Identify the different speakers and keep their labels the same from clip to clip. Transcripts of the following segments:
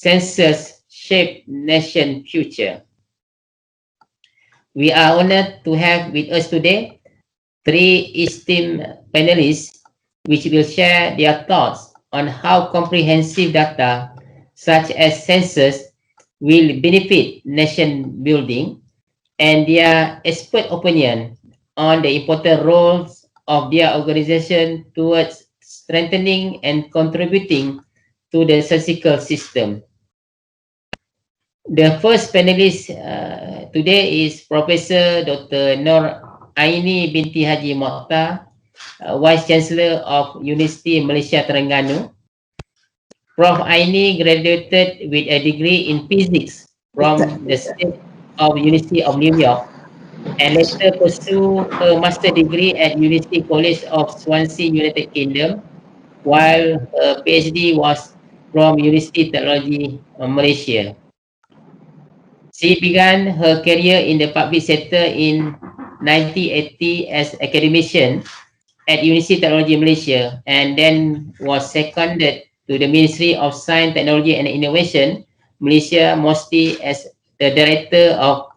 Speaker 1: Census Shape Nation Future. We are honored to have with us today 3 esteemed panelists which will share their thoughts on how comprehensive data such as census will benefit nation building and their expert opinion on the important roles of their organization towards strengthening and contributing to the statistical system. The first panelist today is Professor Dr. Aieni Binti Haji Mokhtar, Vice Chancellor of Universiti Malaysia Terengganu. Prof. Aieni graduated with a degree in physics from the State of University of New York and later pursued her master degree at University College of Swansea, United Kingdom, while her PhD was from University Technology Malaysia. She began her career in the public sector in 1980 as academician at University Technology Malaysia and then was seconded to the Ministry of Science, Technology and Innovation Malaysia, mostly as the Director of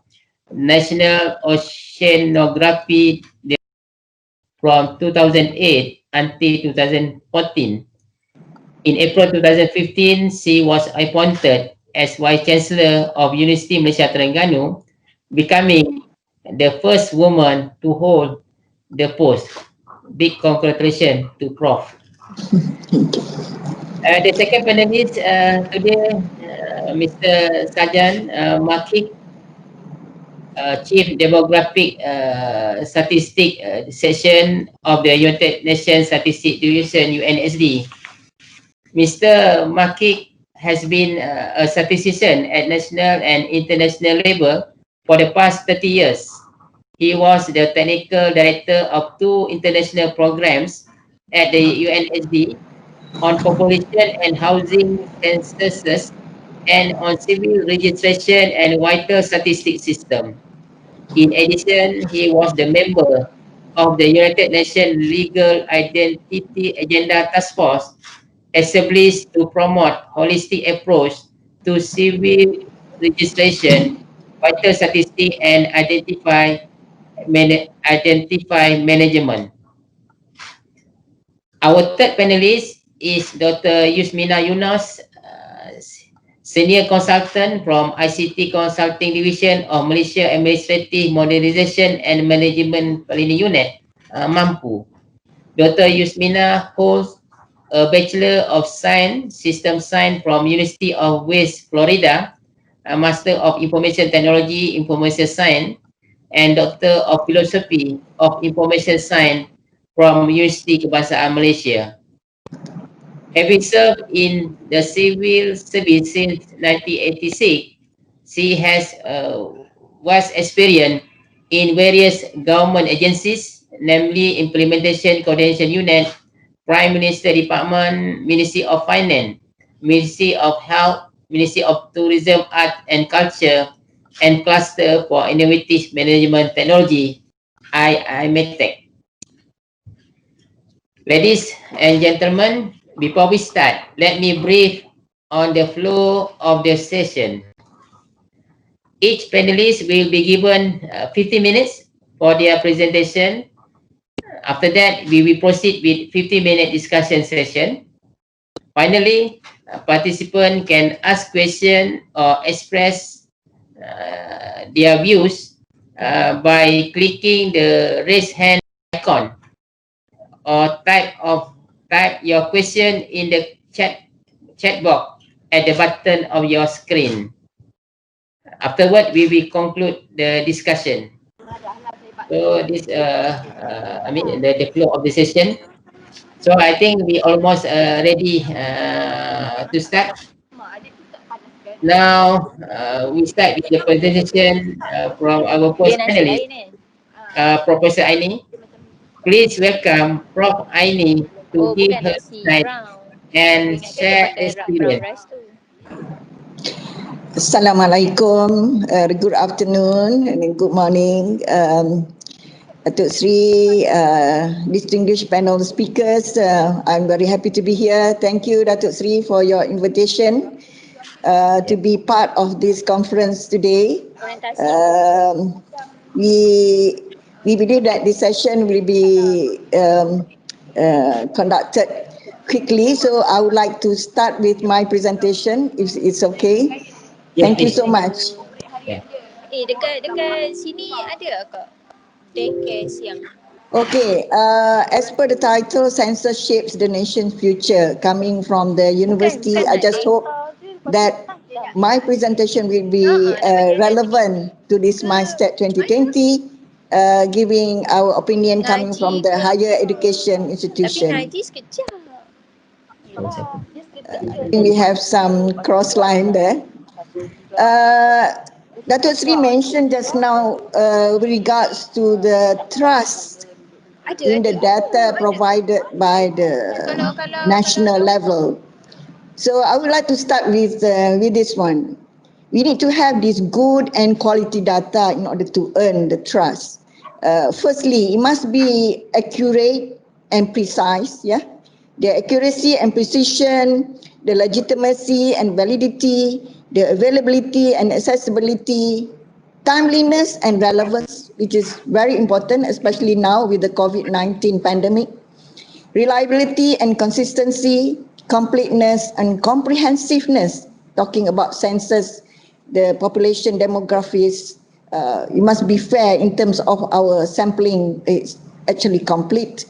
Speaker 1: National Oceanography from 2008 until 2014. In April 2015, she was appointed as Vice Chancellor of Universiti Malaysia Terengganu, becoming the first woman to hold the post. Big congratulations to Prof. The second panelist today, Mr. Srdjan Mrkic, Chief Demographic Statistic Section of the United Nations Statistician UNSD. Mr. Mrkic has been a statistician at national and international level for the past 30 years. He was the technical director of 2 international programs at the UNSD on population and housing censuses and on civil registration and vital statistics system. In addition, he was the member of the United Nations Legal Identity Agenda Task Force established to promote holistic approach to civil registration, vital statistics, and identify management. Our third panelist is Dr. Yusminar Yunus, Senior Consultant from ICT Consulting Division of Malaysia Administrative Modernisation and Management Plenary Unit, MAMPU. Dr. Yusminar holds a Bachelor of Science, System Science from University of West Florida, a Master of Information Technology, Information Science, and Doctor of Philosophy of Information Science from Universiti Kebangsaan Malaysia. Having served in the civil service since 1986, she has vast experience in various government agencies, namely Implementation Coordination Unit, Prime Minister Department, Ministry of Finance, Ministry of Health, Ministry of Tourism, Art and Culture, and Cluster for Innovative Management Technology, IMTEC. Ladies and gentlemen, before we start, let me brief on the flow of the session. Each panelist will be given 50 minutes for their presentation. After that, we will proceed with 50-minute discussion session. Finally, participants can ask questions or express their views by clicking the raise hand icon or type your question in the chat box at the bottom of your screen. Afterward, we will conclude the discussion. So this, the flow of the session. So I think we almost ready to start. Now we start with the presentation from our first panelist, Professor Aieni. Please welcome Prof. Aieni to give her slide and share experience.
Speaker 2: Assalamualaikum, good afternoon and good morning. Datuk Sri, distinguished panel speakers, I'm very happy to be here. Thank you, Datuk Sri, for your invitation. to be part of this conference today. We believe that this session will be conducted quickly, so I would like to start with my presentation, if it's okay. Thank you so much.
Speaker 3: Dekat sini ada ke daycare siang?
Speaker 2: Okay, as per the title, Census Shapes the Nation's Future, coming from the university, I just hope that my presentation will be relevant to this MyStats 2020, giving our opinion coming from the higher education institution.
Speaker 3: Tapi Haji sekejap.
Speaker 2: I think we have some cross line there. Dato Sri mentioned just now with regards to the trust in the data provided by the national level. So I would like to start with this one. We need to have this good and quality data in order to earn the trust. Firstly, it must be accurate and precise. Yeah, the accuracy and precision, the legitimacy and validity, the availability and accessibility, timeliness and relevance, which is very important, especially now with the COVID-19 pandemic, reliability and consistency, completeness and comprehensiveness, talking about census, the population demographics, it must be fair in terms of our sampling is actually complete.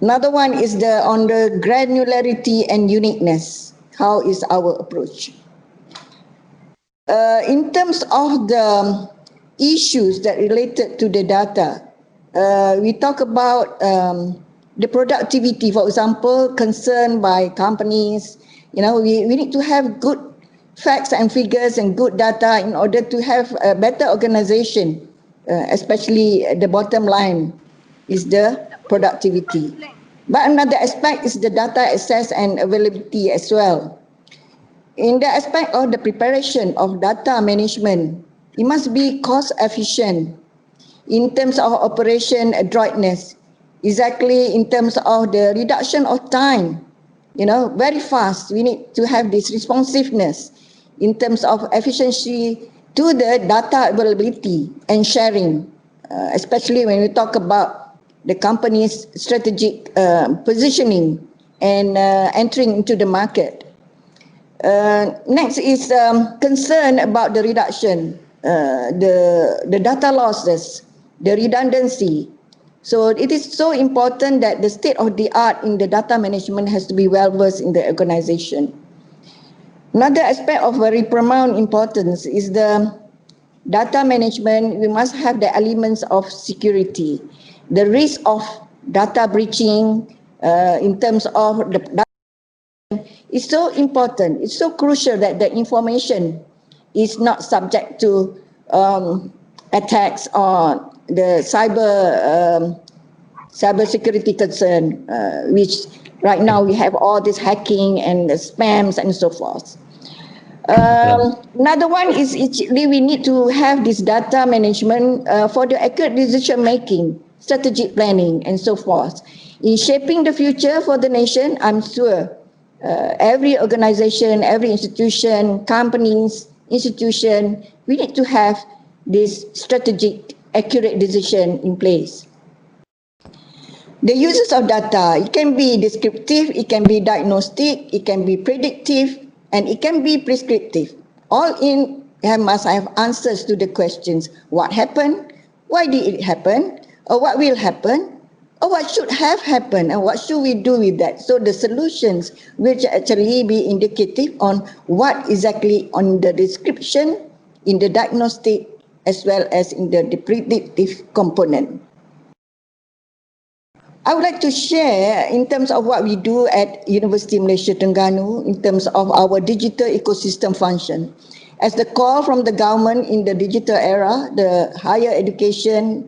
Speaker 2: Another one is on the granularity and uniqueness. How is our approach? In terms of the issues that related to the data, we talk about the productivity, for example, concern by companies. You know, we need to have good facts and figures and good data in order to have a better organization, especially the bottom line is the productivity. But another aspect is the data access and availability as well. In the aspect of the preparation of data management, it must be cost efficient in terms of operation adroitness, exactly in terms of the reduction of time, you know, very fast. We need to have this responsiveness in terms of efficiency to the data availability and sharing, especially when we talk about the company's strategic positioning and entering into the market. Next is concern about the reduction, the data losses, the redundancy. So it is so important that the state of the art in the data management has to be well versed in the organization. Another aspect of very paramount importance is the data management. We must have the elements of security, the risk of data breaching in terms of the data. It's so important, it's so crucial that the information is not subject to attacks or the cyber security concern, which right now we have all this hacking and the spams and so forth. Another one is we need to have this data management for the accurate decision making, strategic planning and so forth. In shaping the future for the nation, I'm sure every organization, every institution, companies, institution, we need to have this strategic, accurate decision in place. The uses of data, it can be descriptive, it can be diagnostic, it can be predictive, and it can be prescriptive. All in must have answers to the questions: what happened, why did it happen, or what will happen, or what should have happened, and what should we do with that. So the solutions will actually be indicative on what exactly on the description, in the diagnostic, as well as in the predictive component. I would like to share in terms of what we do at Universiti Malaysia Terengganu in terms of our digital ecosystem function. As the call from the government in the digital era, the higher education,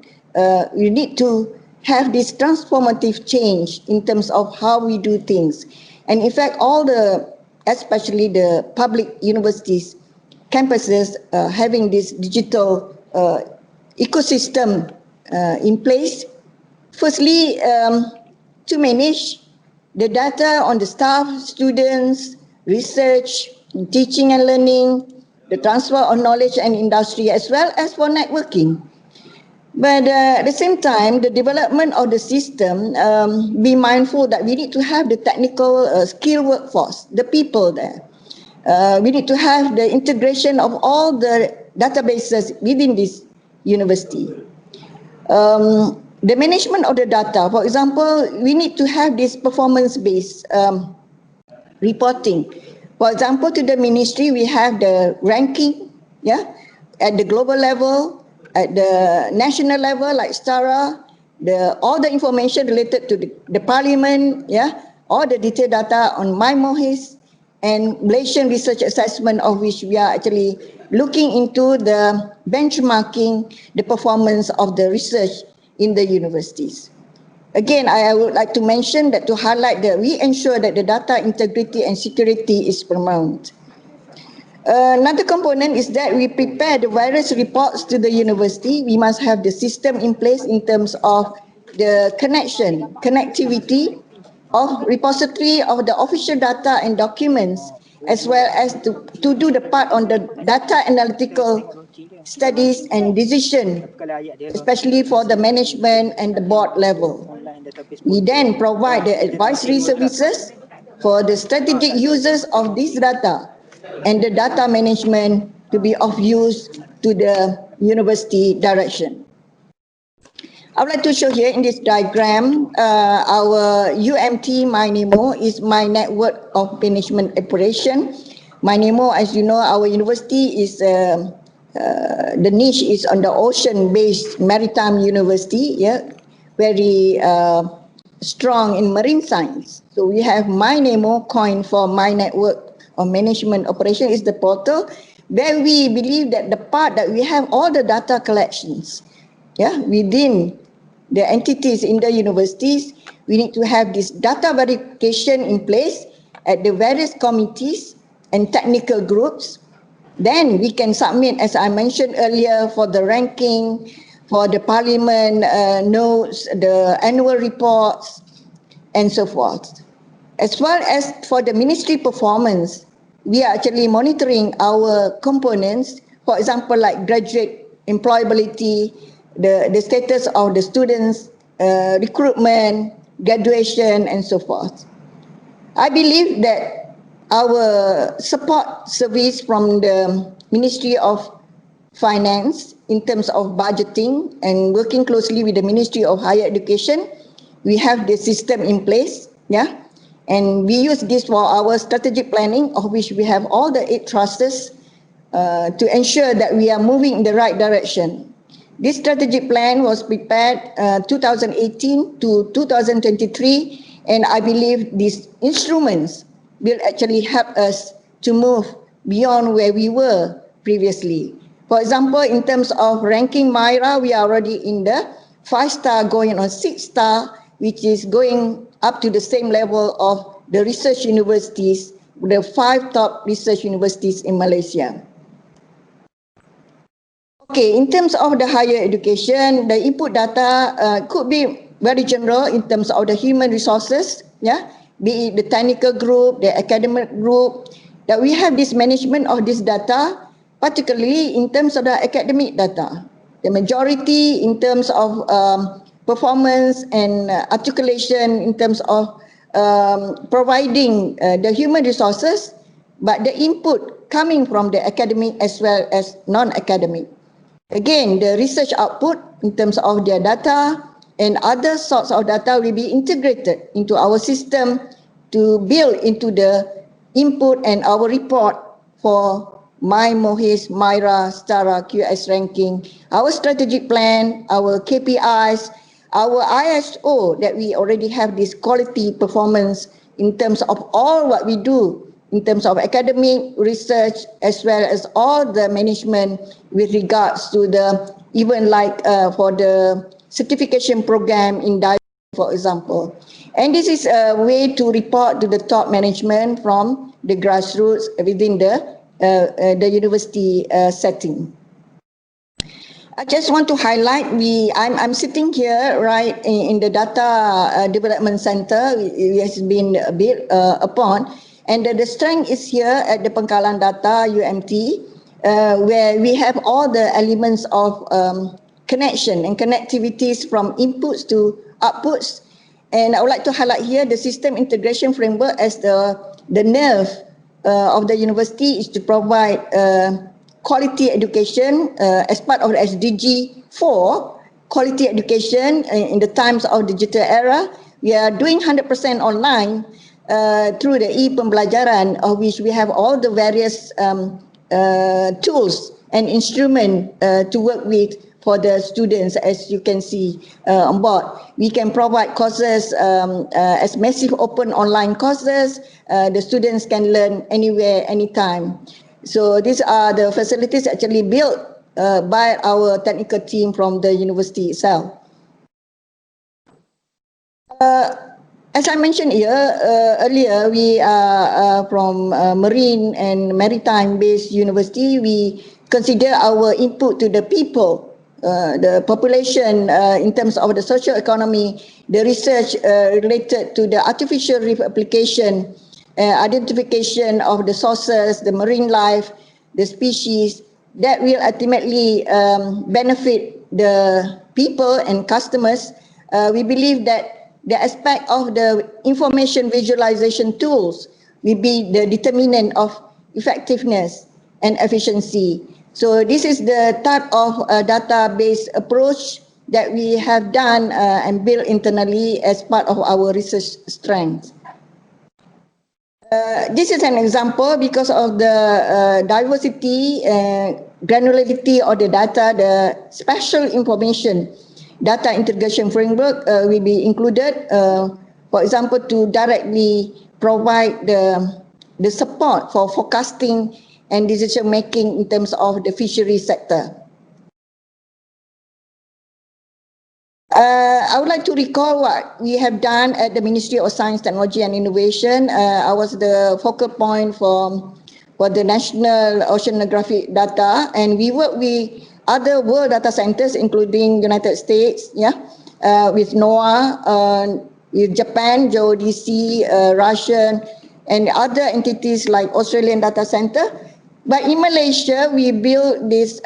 Speaker 2: we need to have this transformative change in terms of how we do things. And in fact, especially the public universities, campuses having this digital ecosystem in place. Firstly, to manage the data on the staff, students, research, in teaching and learning, the transfer of knowledge and industry, as well as for networking. But at the same time, the development of the system, be mindful that we need to have the technical skill workforce, the people there. We need to have the integration of all the databases within this university. The management of the data, for example, we need to have this performance-based reporting. For example, to the ministry, we have the ranking, at the global level, at the national level, like STARA, all the information related to the parliament, all the detailed data on MyMohis and Malaysian research assessment, of which we are actually looking into the benchmarking the performance of the research in the universities. Again, I would like to mention that to highlight that we ensure that the data integrity and security is paramount. Another component is that we prepare the various reports to the university. We must have the system in place in terms of the connectivity of repository of the official data and documents, as well as to do the part on the data analytical studies and decision, especially for the management and the board level. We then provide the advisory services for the strategic users of this data and the data management to be of use to the university direction. I would like to show here in this diagram, our UMT MyNemo is my network of management operation. MyNemo, as you know, our university is, the niche is on the ocean-based maritime university, very strong in marine science. So we have MyNemo coined for my network of management operation is the portal where we believe that the part that we have all the data collections, within the entities in the universities, we need to have this data verification in place at the various committees and technical groups. Then we can submit, as I mentioned earlier, for the ranking, for the parliament notes, the annual reports, and so forth. As well as for the ministry performance, we are actually monitoring our components, for example, like graduate employability, the status of the students, recruitment, graduation, and so forth. I believe that our support service from the Ministry of Finance in terms of budgeting and working closely with the Ministry of Higher Education, we have the system in place, and we use this for our strategic planning, of which we have all the 8 trusts to ensure that we are moving in the right direction. This strategic plan was prepared 2018 to 2023, and I believe these instruments will actually help us to move beyond where we were previously. For example, in terms of ranking MyRA, we are already in the 5-star going on 6-star, which is going up to the same level of the research universities, the 5 top research universities in Malaysia. Okay, in terms of the higher education, the input data could be very general in terms of the human resources, be it the technical group, the academic group, that we have this management of this data, particularly in terms of the academic data. The majority in terms of performance and articulation in terms of providing the human resources, but the input coming from the academic as well as non-academic. Again, the research output in terms of their data and other sorts of data will be integrated into our system to build into the input and our report for MyMohis, MyRA, STARA, QS ranking, our strategic plan, our KPIs, our ISO that we already have this quality performance in terms of all what we do in terms of academic research as well as all the management with regards to the even like for the certification program in Dato, for example. And this is a way to report to the top management from the grassroots within the university setting. I just want to highlight, I'm sitting here right in the data development center. It has been built upon, And the strength is here at the Pengkalan Data UMT, where we have all the elements of connection and connectivities from inputs to outputs. And I would like to highlight here the system integration framework as the nerve of the university is to provide quality education as part of the SDG 4, quality education in the times of digital era. We are doing 100% online through the e-pembelajaran, of which we have all the various tools and instruments to work with for the students, as you can see on board. We can provide courses as massive open online courses. The students can learn anywhere, anytime. So these are the facilities actually built by our technical team from the university itself. As I mentioned here earlier, we are from marine and maritime based university. We consider our input to the people, the population in terms of the social economy, the research related to the artificial reef application, identification of the sources, the marine life, the species, that will ultimately benefit the people and customers. We believe that the aspect of the information visualization tools will be the determinant of effectiveness and efficiency. So this is the type of database approach that we have done and built internally as part of our research strength. This is an example because of the diversity and granularity of the data, the special information data integration framework will be included, for example, to directly provide the support for forecasting and decision making in terms of the fishery sector. I would like to recall what we have done at the Ministry of Science, Technology and Innovation. I was the focal point for the national oceanographic data, and we work with other world data centers, including United States, with NOAA, with Japan, GeoDC, Russian, and other entities like Australian Data Center. But in Malaysia, we build these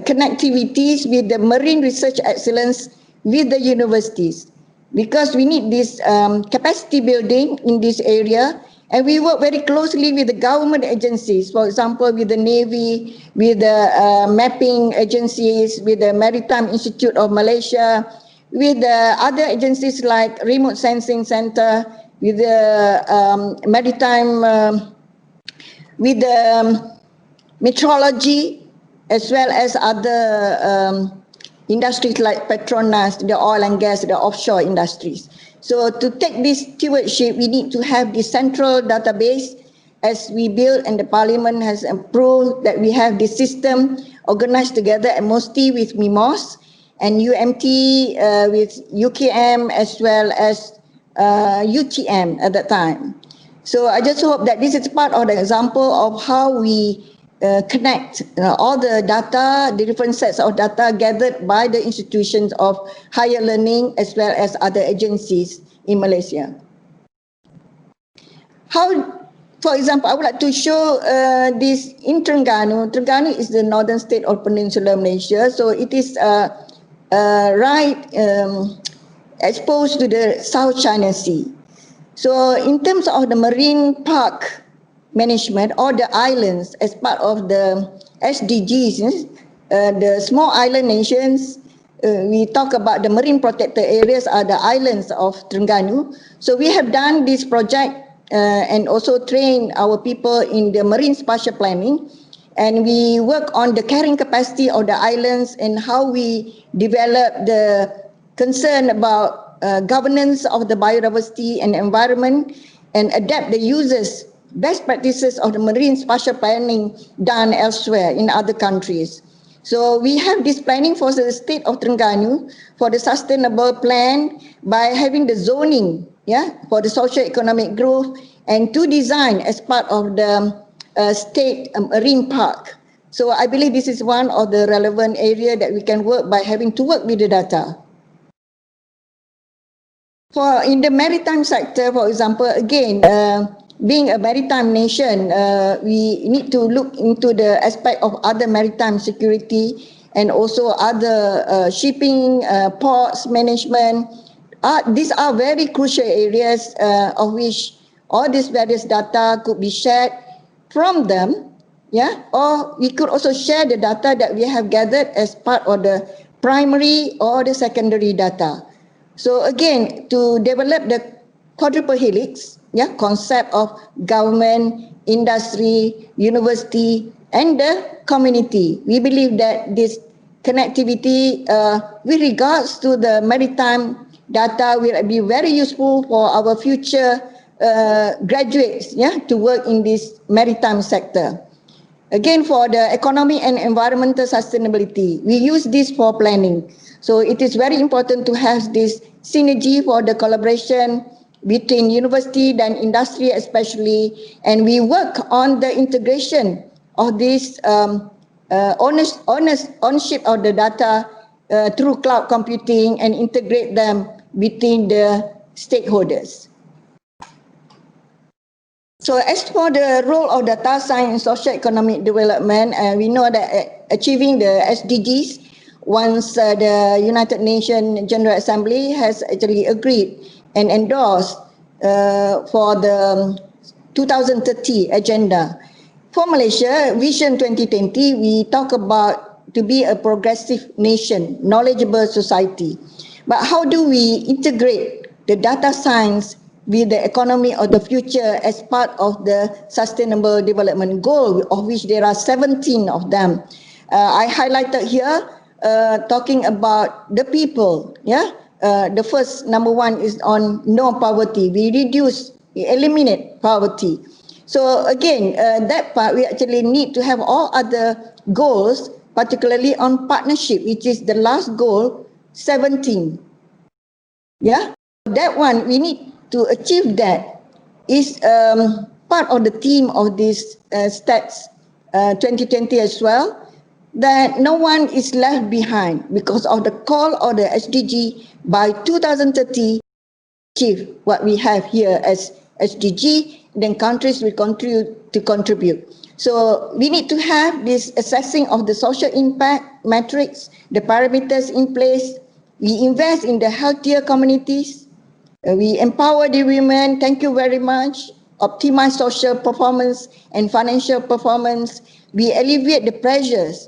Speaker 2: connectivities with the marine research excellence with the universities, because we need this capacity building in this area. And we work very closely with the government agencies, for example, with the Navy, with the mapping agencies, with the Maritime Institute of Malaysia, with the other agencies like Remote Sensing Center, with the Maritime, with the meteorology, as well as other industries like Petronas, the oil and gas, the offshore industries. So to take this stewardship, we need to have the central database as we build, and the Parliament has approved that we have this system organized together, and mostly with MIMOS and UMT with UKM as well as UTM at that time. So I just hope that this is part of the example of how we connect all the data, the different sets of data gathered by the institutions of higher learning as well as other agencies in Malaysia. How, for example, I would like to show this in Terengganu. Terengganu is the northern state of Peninsular Malaysia, so it is right exposed to the South China Sea. So in terms of the marine park management or the islands as part of the SDGs, the small island nations, we talk about the marine protected areas are the islands of Terengganu. So we have done this project and also train our people in the marine spatial planning, and we work on the carrying capacity of the islands and how we develop the concern about governance of the biodiversity and environment, and adapt the uses best practices of the marine spatial planning done elsewhere in other countries. So we have this planning for the state of Terengganu for the sustainable plan by having the zoning, for the socio-economic growth, and to design as part of the state marine park. So I believe this is one of the relevant area that we can work by having to work with the data. For in the maritime sector, for example, again, being a maritime nation, we need to look into the aspect of other maritime security and also other shipping, ports management. These are very crucial areas of which all these various data could be shared from them, yeah, or we could also share the data that we have gathered as part of the primary or the secondary data. So again, to develop the quadruple helix, yeah, concept of government, industry, university, and the community, we believe that this connectivity with regards to the maritime data will be very useful for our future graduates, yeah, to work in this maritime sector. Again, for the economic and environmental sustainability, we use this for planning. So it is very important to have this synergy for the collaboration between university and industry especially, and we work on the integration of this ownership of the data through cloud computing and integrate them between the stakeholders. So as for the role of data science in socio-economic development, we know that achieving the SDGs, once the United Nations General Assembly has actually agreed and endorsed for the 2030 agenda. For Malaysia, Vision 2020, we talk about to be a progressive nation, knowledgeable society. But how do we integrate the data science with the economy of the future as part of the Sustainable Development Goal, of which there are 17 of them? I highlighted here talking about the people. Yeah, the first number one is on no poverty. We eliminate poverty. So again, that part we actually need to have all other goals, particularly on partnership, which is the last goal, 17. Yeah, that one we need to achieve that is part of the theme of this Stats 2020 as well, that no one is left behind because of the call of the SDG by 2030 achieve what we have here as SDG, then countries will contribute. So we need to have this assessing of the social impact matrix, the parameters in place. We invest in the healthier communities. We empower the women, thank you very much, optimize social performance and financial performance. We alleviate the pressures,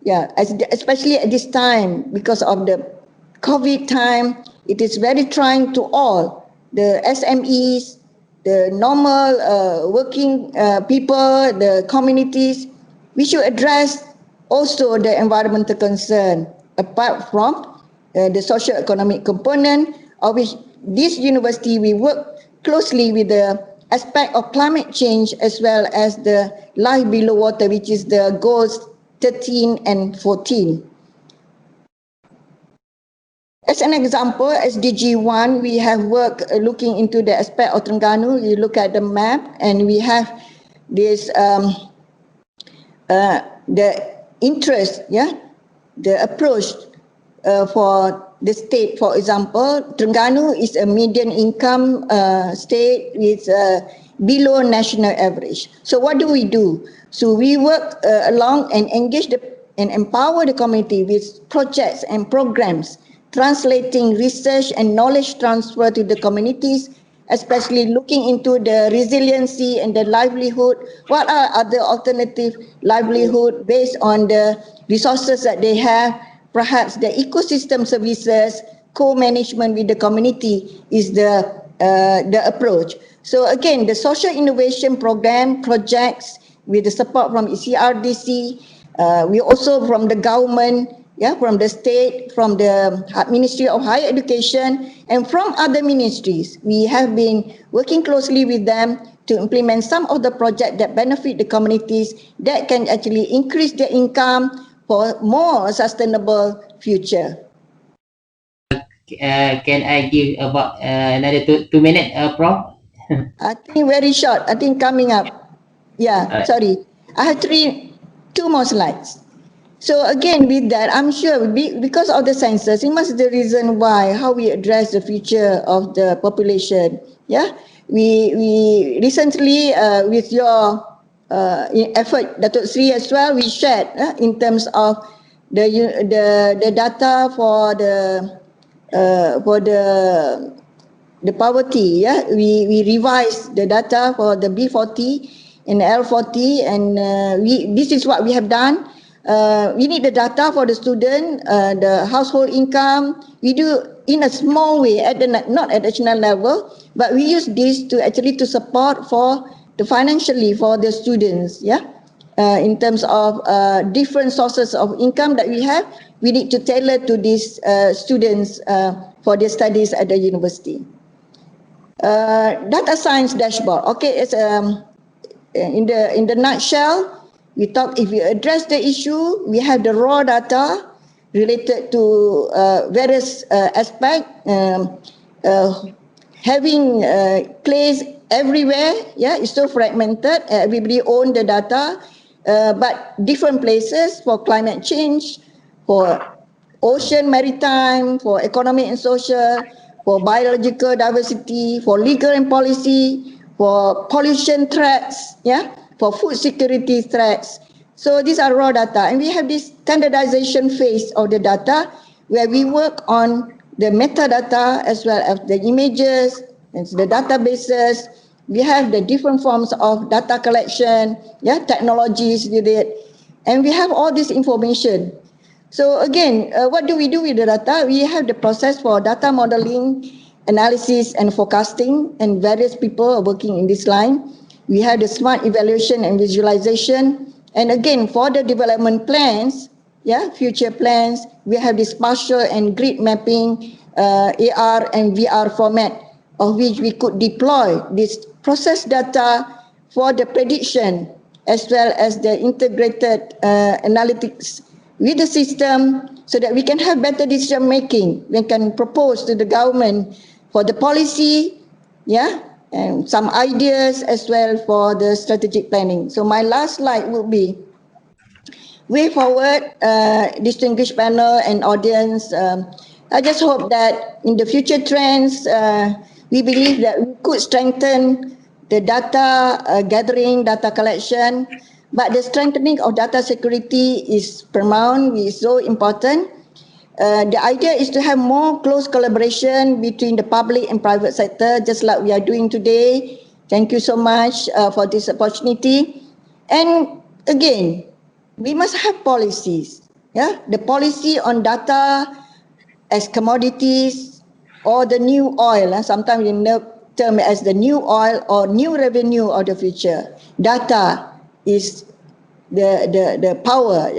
Speaker 2: yeah, especially at this time because of the COVID time. It is very trying to all, the SMEs, the normal working people, the communities. We should address also the environmental concern apart from the socio-economic component, of which this university we work closely with the aspect of climate change as well as the life below water, which is the goals 13 and 14. As an example, SDG 1, we have work looking into the aspect of Terengganu. You look at the map and we have this the interest, yeah, the approach for the state. For example, Terengganu is a median income state with below national average. So what do we do? So we work along and engage and empower the community with projects and programs, translating research and knowledge transfer to the communities, especially looking into the resiliency and the livelihood. What are other alternative livelihood based on the resources that they have? Perhaps the ecosystem services, co-management with the community is the approach. So again, the social innovation program projects with the support from ECRDC, we also from the government, yeah, from the state, from the Ministry of Higher Education, and from other ministries. We have been working closely with them to implement some of the projects that benefit the communities that can actually increase their income for more sustainable future.
Speaker 1: Can I give about another two minutes, Prof?
Speaker 2: I think very short. I think coming up. Yeah, sorry. I have two more slides. So again, with that, I'm sure because of the census, it must be the reason why, how we address the future of the population. Yeah, we recently with your effort, Dato Sri as well, we shared in terms of the data for the poverty. We revised the data for the B40 and L40, and this is what we have done. We need the data for the student, the household income. We do in a small way not at national level, but we use this to actually to support for the financially for the students. In terms of different sources of income that we have, we need to tailor to these students for their studies at the university. Data science dashboard. Okay, it's in the nutshell, we talk, if we address the issue, we have the raw data related to various aspects, having place everywhere. It's so fragmented. Everybody own the data, but different places for climate change, for ocean, maritime, for economic and social, for biological diversity, for legal and policy, for pollution threats, for food security threats. So these are raw data, and we have this standardization phase of the data where we work on the metadata as well as the images and the databases. We have the different forms of data collection, technologies with it, and we have all this information. So again, what do we do with the data? We have the process for data modeling, analysis and forecasting, and various people are working in this line. We have the smart evaluation and visualization. And again, for the development plans, future plans, we have the spatial and grid mapping, AR and VR format, of which we could deploy this process data for the prediction as well as the integrated analytics with the system, so that we can have better decision making. We can propose to the government for the policy, and some ideas as well for the strategic planning. So my last slide will be way forward, distinguished panel and audience. I just hope that in the future trends, we believe that we could strengthen the data gathering, data collection, but the strengthening of data security is paramount, is so important. The idea is to have more close collaboration between the public and private sector, just like we are doing today. Thank you so much for this opportunity. And again, we must have policies. The policy on data as commodities or the new oil. Sometimes we term it as the new oil or new revenue of the future. Data is the power.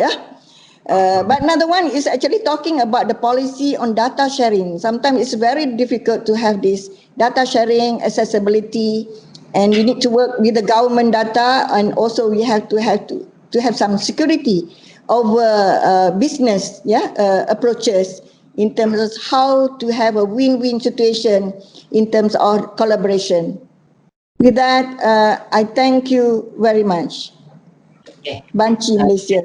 Speaker 2: But another one is actually talking about the policy on data sharing. Sometimes it's very difficult to have this data sharing, accessibility, and we need to work with the government data, and also we have to have some security over business approaches in terms of how to have a win-win situation in terms of collaboration. With that, I thank you very much. Binti, Malaysia.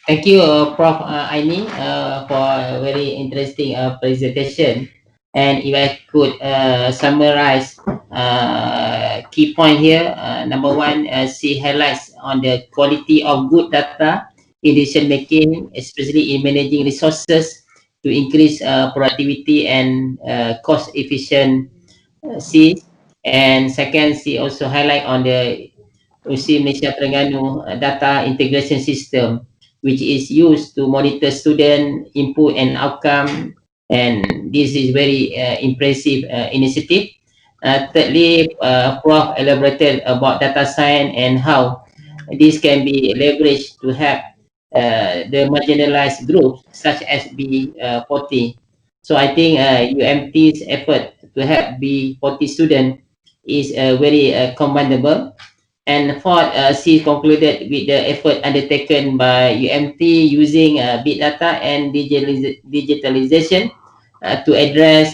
Speaker 1: Thank you, Prof. Aieni, for a very interesting presentation. And if I could summarize key point here, number one, she highlights on the quality of good data in decision making, especially in managing resources to increase productivity and cost efficiency. And second, she also highlight on the UMT'S Malaysia Terengganu data integration system, which is used to monitor student input and outcome, and this is very impressive initiative. Thirdly, Prof elaborated about data science and how this can be leveraged to help the marginalized groups such as B40. So I think UMT's effort to help B40 students is very commendable. And fourth, she concluded with the effort undertaken by UMT using big data and digitalization to address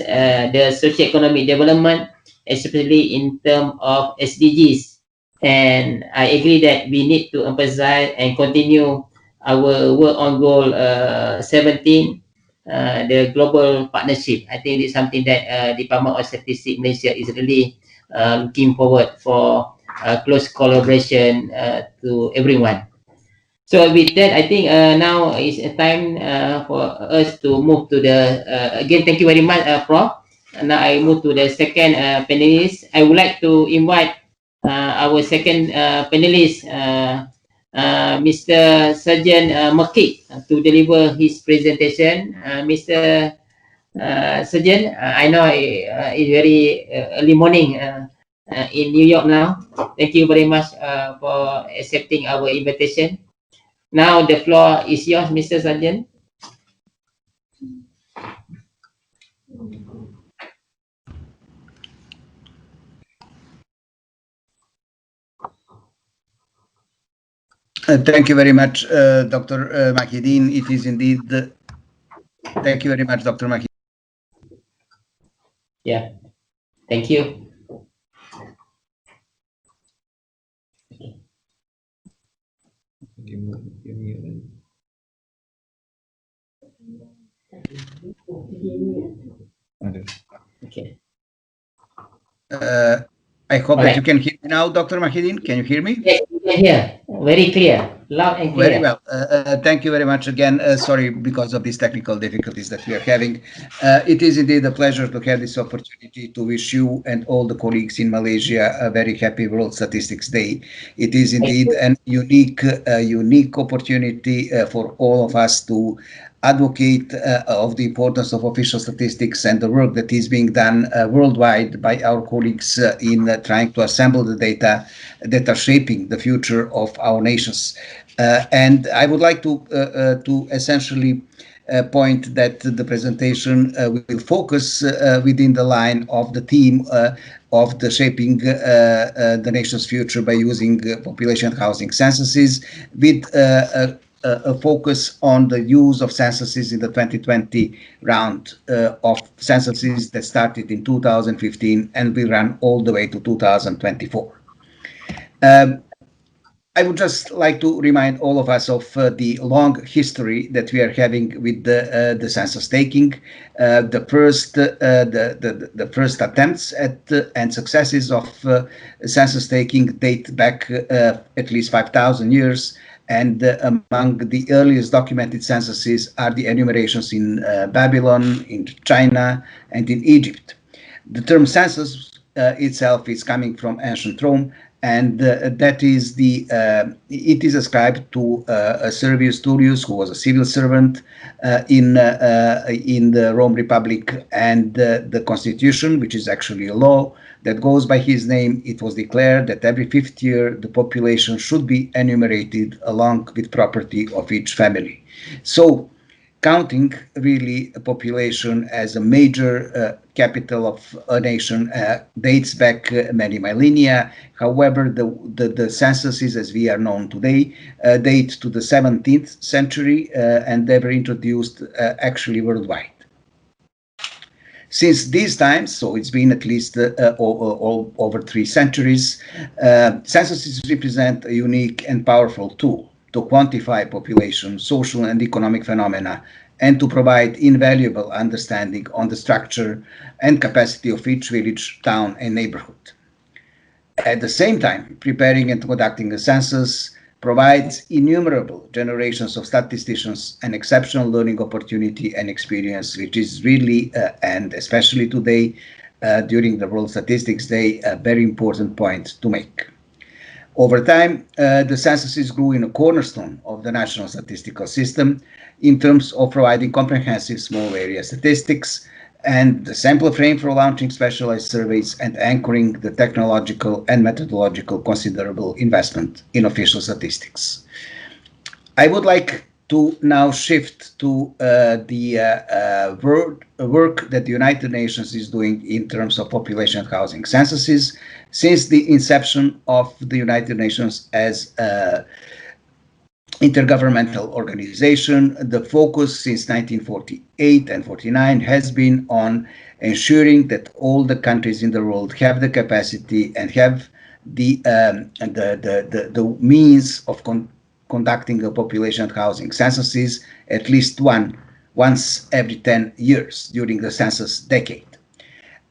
Speaker 1: the socio-economic development, especially in terms of SDGs. And I agree that we need to emphasize and continue our work on goal 17, the global partnership. I think it's something that Department of Statistics Malaysia is really looking forward for close collaboration to everyone. So with that, I think now is a time for us to move to the again. Thank you very much, Prof. And now I move to the second panelist. I would like to invite our second panelist, Mr. Srdjan Mrkic, to deliver his presentation. Mr. Srdjan, I know it's very early morning in New York now. Thank you very much for accepting our invitation. Now the floor is yours, Mr. Srdjan.
Speaker 4: Thank you very much, Dr. Mahidin. It is indeed. Thank you very much, Dr. Mahidin.
Speaker 1: Yeah, thank you. Okay.
Speaker 4: I hope that you can hear me now, Dr. Mahidin. Can you hear me?
Speaker 1: Yes, you can hear. Very clear, loud and clear.
Speaker 4: Very well. Thank you very much again. Sorry because of these technical difficulties that we are having. It is indeed a pleasure to have this opportunity to wish you and all the colleagues in Malaysia a very happy World Statistics Day. It is indeed a unique opportunity for all of us to advocate of the importance of official statistics and the work that is being done worldwide by our colleagues in trying to assemble the data that are shaping the future of our nations. And I would like to essentially point that the presentation will focus within the line of the theme of the shaping the nation's future by using population housing censuses with a focus on the use of censuses in the 2020 round of censuses that started in 2015 and will run all the way to 2024. I would just like to remind all of us of the long history that we are having with the census taking. The first attempts at and successes of census taking date back at least 5,000 years. And among the earliest documented censuses are the enumerations in Babylon, in China, and in Egypt. The term census itself is coming from ancient Rome, and that is it is ascribed to Servius Tullius, who was a civil servant in the Rome Republic, and the Constitution, which is actually a law that goes by his name. It was declared that every 5th year the population should be enumerated along with property of each family. So counting really a population as a major capital of a nation dates back many millennia. However, the censuses as we are known today date to the 17th century and they were introduced actually worldwide. Since these times, so it's been at least over 3 centuries, censuses represent a unique and powerful tool to quantify population, social and economic phenomena, and to provide invaluable understanding on the structure and capacity of each village, town, and neighborhood. At the same time, preparing and conducting a census provides innumerable generations of statisticians an exceptional learning opportunity and experience, which is really, and especially today, during the World Statistics Day, a very important point to make. Over time, the censuses grew in a cornerstone of the national statistical system in terms of providing comprehensive small area statistics and the sample frame for launching specialized surveys and anchoring the technological and methodological considerable investment in official statistics. I would like to now shift to the work that the United Nations is doing in terms of population housing censuses. Since the inception of the United Nations as intergovernmental organization, the focus since 1948 and 49 has been on ensuring that all the countries in the world have the capacity and have the means of conducting a population housing censuses at least once every 10 years during the census decade.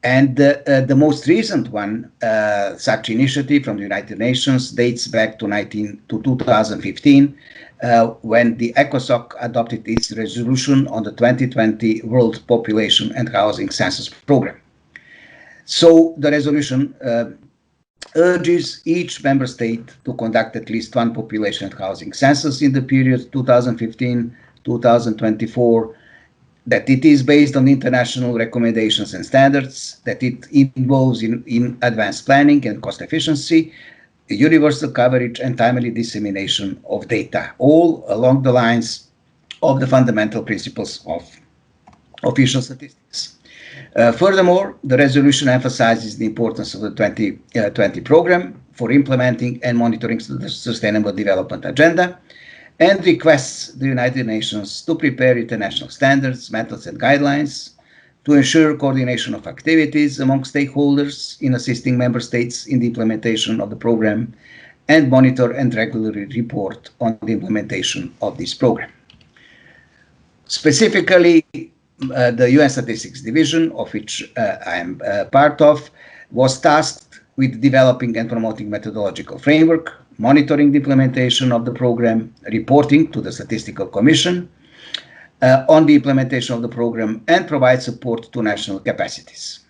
Speaker 4: And the most recent one, such initiative from the United Nations, dates back to 2015, when the ECOSOC adopted its resolution on the 2020 World Population and Housing Census Program. So the resolution urges each member state to conduct at least one population and housing census in the period 2015-2024, that it is based on international recommendations and standards, that it involves in advanced planning and cost efficiency, universal coverage and timely dissemination of data, all along the lines of the fundamental principles of official statistics. Furthermore, the resolution emphasizes the importance of the 2020 program for implementing and monitoring the Sustainable Development Agenda, and requests the United Nations to prepare international standards, methods, and guidelines to ensure coordination of activities among stakeholders in assisting member states in the implementation of the program, and monitor and regularly report on the implementation of this program. Specifically, the UN Statistics Division, of which I am part of, was tasked with developing and promoting methodological framework, monitoring the implementation of the program, reporting to the Statistical Commission on the implementation of the program, and provide support to national capacities.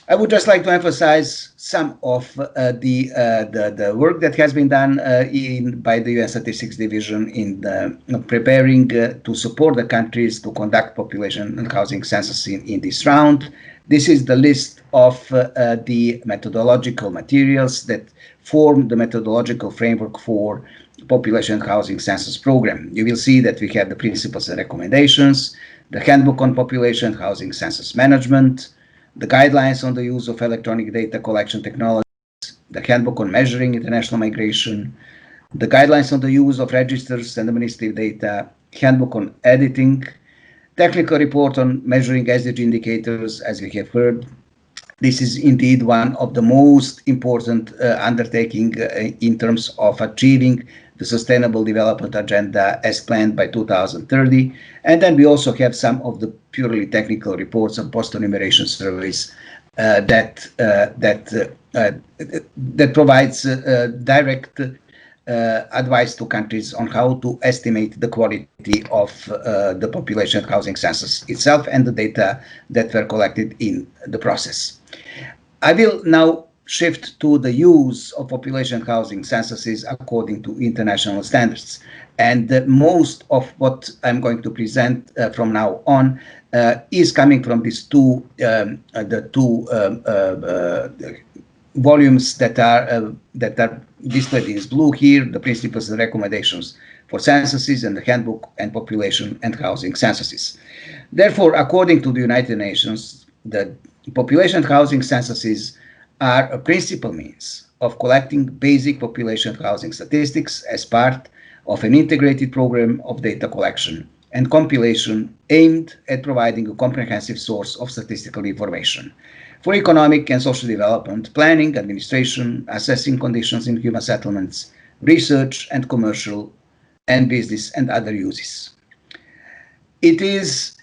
Speaker 4: I would just like to emphasize some of the work that has been done by the UN Statistics Division in preparing to support the countries to conduct population and housing census in this round. This is the list of the methodological materials that form the methodological framework for population and housing census program. You will see that we have the principles and recommendations, the handbook on population and housing census management, the guidelines on the use of electronic data collection technologies, the handbook on measuring international migration, the guidelines on the use of registers and administrative data, handbook on editing, technical report on measuring SDG indicators, as we have heard. This is indeed one of the most important undertaking in terms of achieving the Sustainable Development Agenda as planned by 2030. And then we also have some of the purely technical reports and post-enumeration surveys that provides direct advice to countries on how to estimate the quality of the population housing census itself and the data that were collected in the process. I will now shift to the use of population housing censuses according to international standards. And most of what I'm going to present from now on is coming from these two volumes that are displayed in blue here, the principles and recommendations for censuses and the handbook and population and housing censuses. Therefore, according to the United Nations, the population and housing censuses are a principal means of collecting basic population housing statistics as part of an integrated program of data collection and compilation aimed at providing a comprehensive source of statistical information for economic and social development, planning, administration, assessing conditions in human settlements, research, and commercial and business and other uses. It is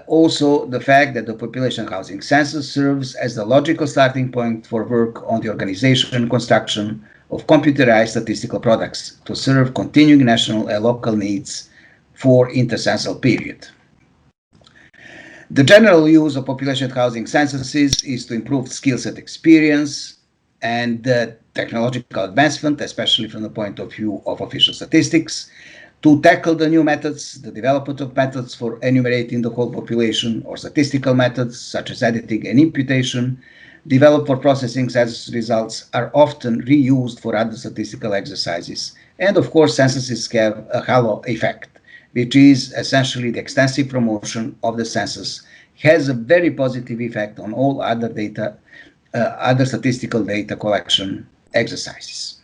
Speaker 4: also the fact that the population housing census serves as the logical starting point for work on the organization and construction of computerized statistical products to serve continuing national and local needs for intercensal period. The general use of population housing censuses is to improve skill set experience and technological advancement, especially from the point of view of official statistics, to tackle the new methods, the development of methods for enumerating the whole population, or statistical methods such as editing and imputation, developed for processing census results, are often reused for other statistical exercises. And of course, censuses have a halo effect, which is essentially the extensive promotion of the census has a very positive effect on all other data, other statistical data collection exercises.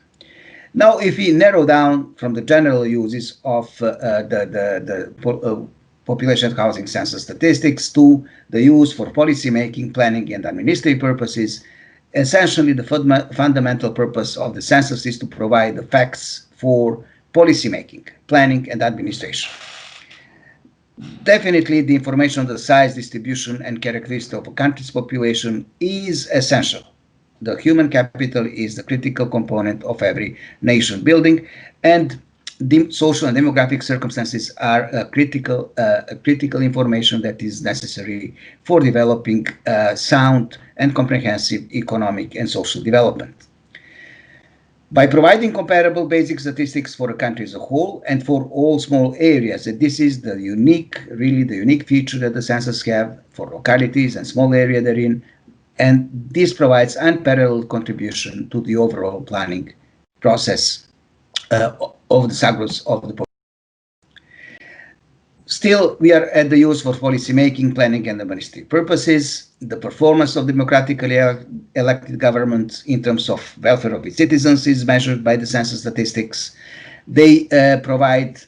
Speaker 4: Now, if we narrow down from the general uses of the population housing census statistics to the use for policy making, planning, and administrative purposes, essentially the fundamental purpose of the census is to provide the facts for policy making, planning, and administration. Definitely, the information on the size, distribution, and characteristics of a country's population is essential. The human capital is the critical component of every nation building, and the social and demographic circumstances are critical information that is necessary for developing sound and comprehensive economic and social development. By providing comparable basic statistics for a country as a whole and for all small areas, and this is the unique feature that the census have for localities and small area they're in, and this provides unparalleled contribution to the overall planning process of the subgroups of the population. Still, we are at the use for policy making, planning, and administrative purposes. The performance of democratically elected governments in terms of welfare of its citizens is measured by the census statistics. They provide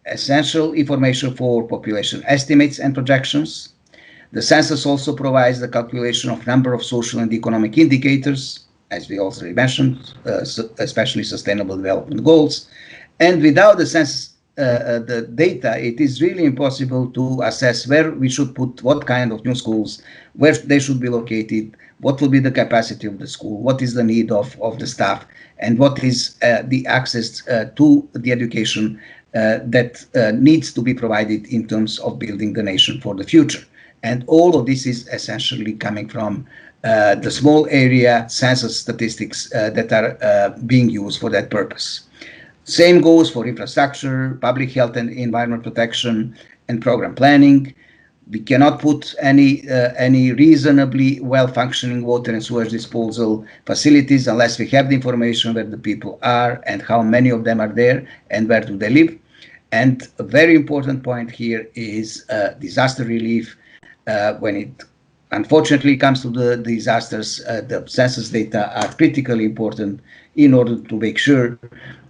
Speaker 4: essential information for population estimates and projections. The census also provides the calculation of number of social and economic indicators, as we already mentioned, especially sustainable development goals. And without the census the data, it is really impossible to assess where we should put what kind of new schools, where they should be located, what will be the capacity of the school, what is the need of the staff, and what is the access to the education that needs to be provided in terms of building the nation for the future. And all of this is essentially coming from the small area census statistics that are being used for that purpose. Same goes for infrastructure, public health and environment protection, and program planning. We cannot put any reasonably well-functioning water and sewage disposal facilities unless we have the information where the people are and how many of them are there and where do they live. And a very important point here is disaster relief. When it unfortunately comes to the disasters, the census data are critically important in order to make sure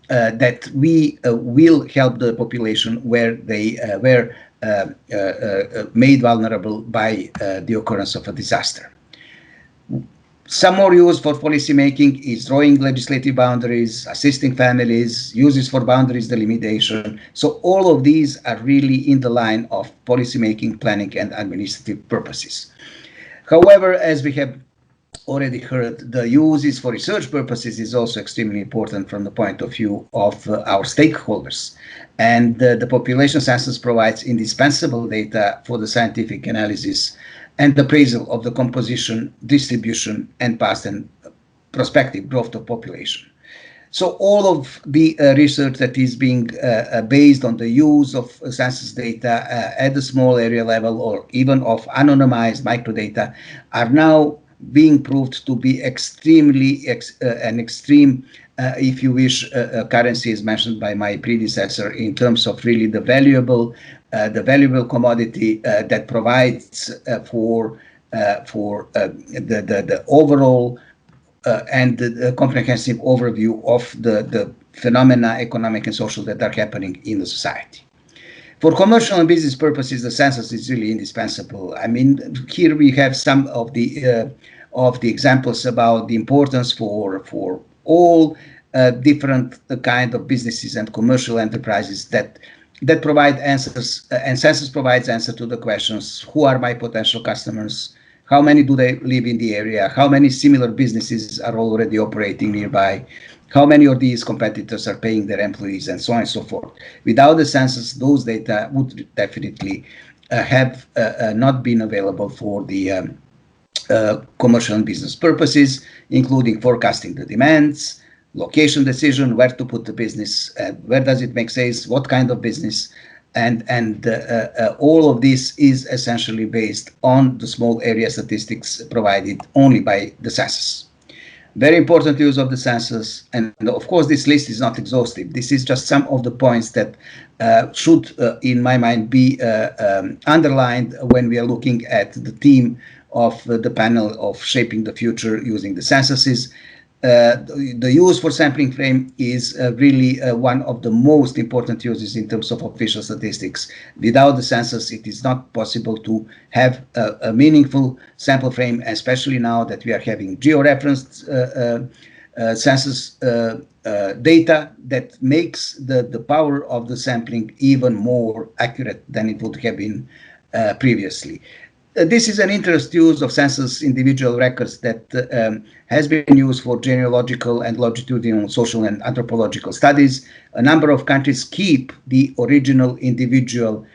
Speaker 4: that we will help the population where they were made vulnerable by the occurrence of a disaster. Some more use for policy making is drawing legislative boundaries, assisting families, uses for boundaries delimitation. So all of these are really in the line of policy making, planning, and administrative purposes. However, as we have already heard, the uses for research purposes is also extremely important from the point of view of our stakeholders. And the population census provides indispensable data for the scientific analysis and appraisal of the composition, distribution, and past and prospective growth of population. So all of the research that is being based on the use of census data at the small area level or even of anonymized microdata are now being proved to be extremely an extreme, if you wish, currency, as mentioned by my predecessor, in terms of really the valuable commodity that provides for the overall and the comprehensive overview of the phenomena, economic and social, that are happening in the society. For commercial and business purposes, the census is really indispensable. I mean, here we have some of the examples about the importance for all different kind of businesses and commercial enterprises that provide answers, and census provides answer to the questions: who are my potential customers? How many do they live in the area? How many similar businesses are already operating nearby? How many of these competitors are paying their employees, and so on and so forth. Without the census, those data would definitely have not been available for the commercial and business purposes, including forecasting the demands, location decision, where to put the business, where does it make sense, what kind of business, and all of this is essentially based on the small area statistics provided only by the census. Very important use of the census, and of course this list is not exhaustive. This is just some of the points that should, in my mind, be underlined when we are looking at the theme of the panel of shaping the future using the censuses. The use for sampling frame is really one of the most important uses in terms of official statistics. Without the census, it is not possible to have a meaningful sample frame, especially now that we are having georeferenced census data that makes the power of the sampling even more accurate than it would have been previously. This is an interesting use of census individual records that has been used for genealogical and longitudinal social and anthropological studies. A number of countries keep the original individual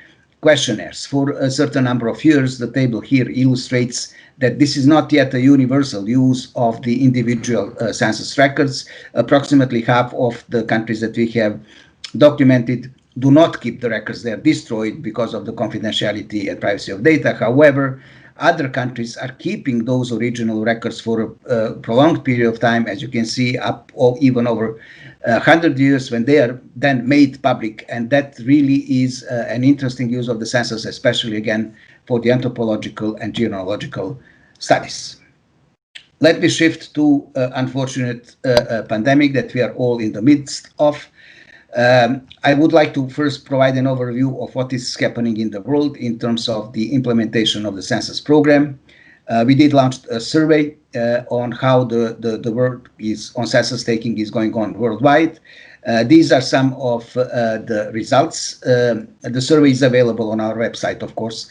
Speaker 4: questionnaires for a certain number of years. The table here illustrates that this is not yet a universal use of the individual census records. Approximately half of the countries that we have documented do not keep the records. They are destroyed because of the confidentiality and privacy of data. However, other countries are keeping those original records for a prolonged period of time, as you can see, up or even over 100 years, when they are then made public. And that really is an interesting use of the census, especially again for the anthropological and genealogical studies. Let me shift to unfortunate pandemic that we are all in the midst of. I would like to first provide an overview of what is happening in the world in terms of the implementation of the census program. We did launch a survey on how the work on census taking is going on worldwide. These are some of the results. The survey is available on our website, of course.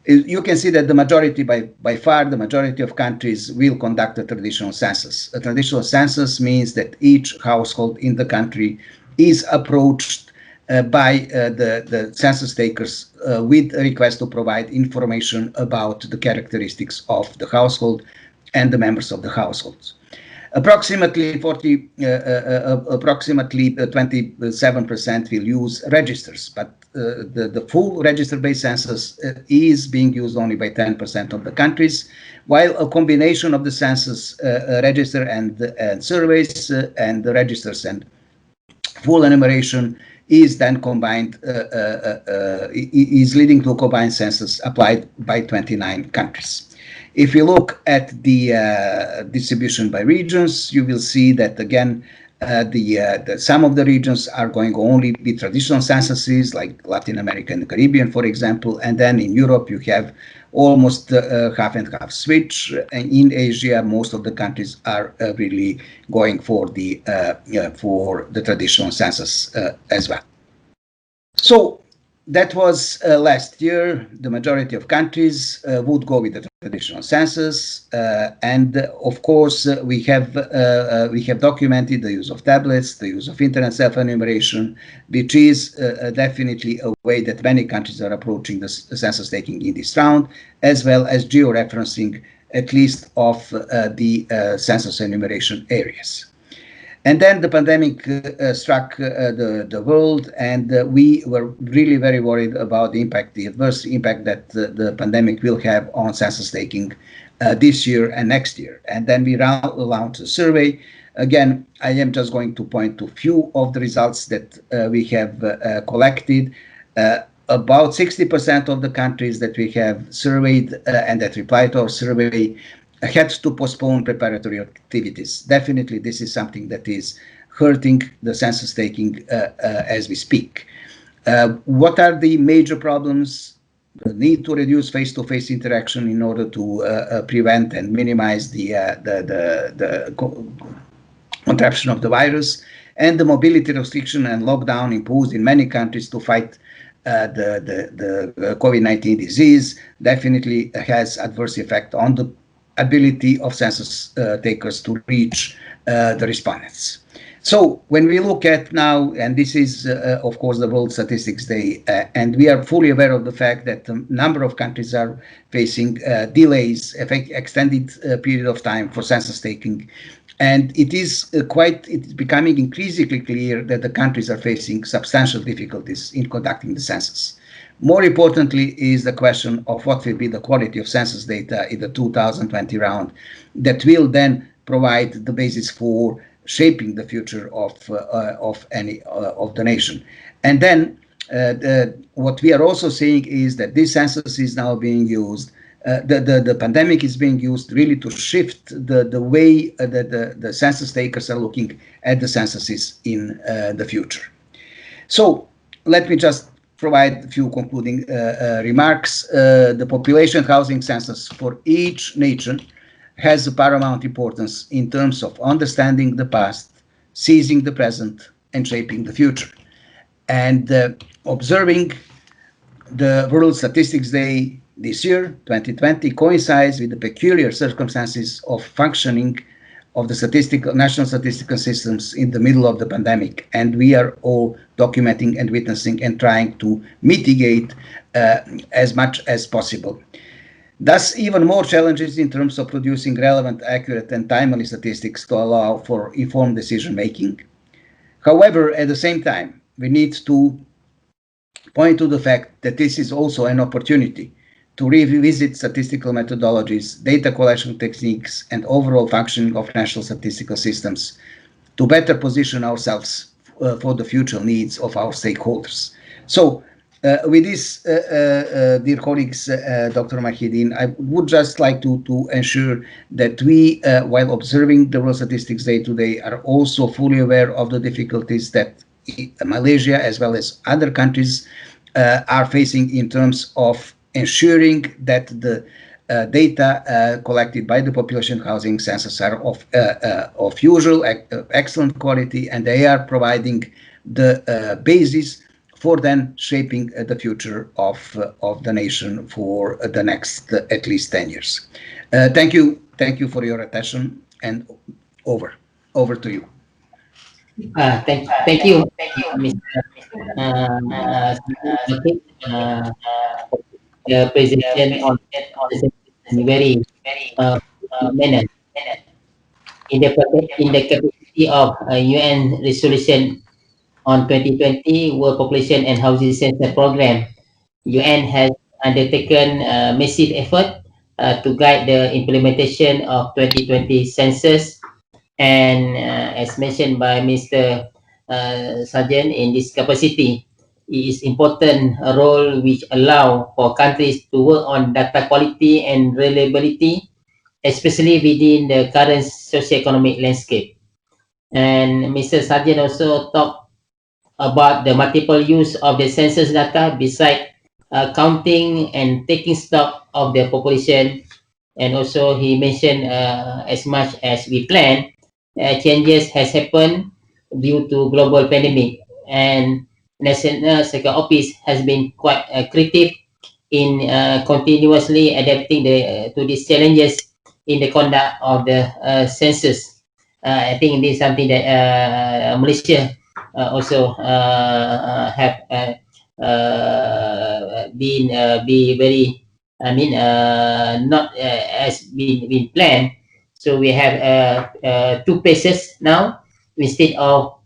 Speaker 4: You can see that the majority, by far, the majority of countries will conduct a traditional census. A traditional census means that each household in the country is approached by the census takers with a request to provide information about the characteristics of the household and the members of the households. Approximately 27% will use registers, but the full register-based census is being used only by 10% of the countries, while a combination of the census register and surveys and the registers and full enumeration is then combined, is leading to a combined census applied by 29 countries. If you look at the distribution by regions, you will see that again, some of the regions are going only with traditional censuses, like Latin America and the Caribbean, for example, and then in Europe you have almost half and half switch. And in Asia, most of the countries are really going for the traditional census as well. So that was last year. The majority of countries would go with the traditional census, and of course we have documented the use of tablets, the use of internet self-enumeration, which is definitely a way that many countries are approaching the census taking in this round, as well as georeferencing at least of the census enumeration areas. And then the pandemic struck the world, and we were really very worried about the impact, the adverse impact that the pandemic will have on census taking this year and next year. And then we launched a survey. Again, I am just going to point to a few of the results that we have collected. About 60% of the countries that we have surveyed and that replied to our survey had to postpone preparatory activities. Definitely, this is something that is hurting the census taking as we speak. What are the major problems? The need to reduce face-to-face interaction in order to prevent and minimize the contraction of the virus, and the mobility restriction and lockdown imposed in many countries to fight the COVID-19 disease definitely has adverse effect on the ability of census takers to reach the respondents. So when we look at now, and this is of course the World Statistics Day, and we are fully aware of the fact that a number of countries are facing delays, extended period of time for census taking, and it is becoming increasingly clear that the countries are facing substantial difficulties in conducting the census. More importantly is the question of what will be the quality of census data in the 2020 round that will then provide the basis for shaping the future of the nation. And then what we are also seeing is that this census is now being used, the pandemic is being used really to shift the way that the census takers are looking at the censuses in the future. So let me just provide a few concluding remarks. The population housing census for each nation has a paramount importance in terms of understanding the past, seizing the present, and shaping the future. And observing the World Statistics Day this year, 2020, coincides with the peculiar circumstances of functioning of the national statistical systems in the middle of the pandemic. And we are all documenting and witnessing and trying to mitigate as much as possible. Thus, even more challenges in terms of producing relevant, accurate, and timely statistics to allow for informed decision-making. However, at the same time, we need to point to the fact that this is also an opportunity to revisit statistical methodologies, data collection techniques, and overall functioning of national statistical systems to better position ourselves for the future needs of our stakeholders. So, with this, dear colleagues, Dr. Mahidin, I would just like to ensure that we, while observing the World Statistics Day today, are also fully aware of the difficulties that Malaysia, as well as other countries, are facing in terms of ensuring that the data collected by the population housing census are of usual, excellent quality, and they are providing the basis for then shaping the future of the nation for the next at least 10 years. Thank you for your attention, and over to you.
Speaker 1: Thank you, Mr. The presentation on very manner in the capacity of UN resolution on 2020 World Population and Housing Census Program. UN has undertaken massive effort to guide the implementation of 2020 census, and as mentioned by Mr. Srdjan, in this capacity, it is important role which allow for countries to work on data quality and reliability, especially within the current socio-economic landscape. And Mr. Srdjan also talked about the multiple use of the census data beside counting and taking stock of the population. And also he mentioned as much as we plan, changes has happened due to global pandemic, and National Security Office has been quite creative in continuously adapting to these challenges in the conduct of the census. I think this is something that Malaysia also have been be very, not as been planned. So we have 2 places now instead of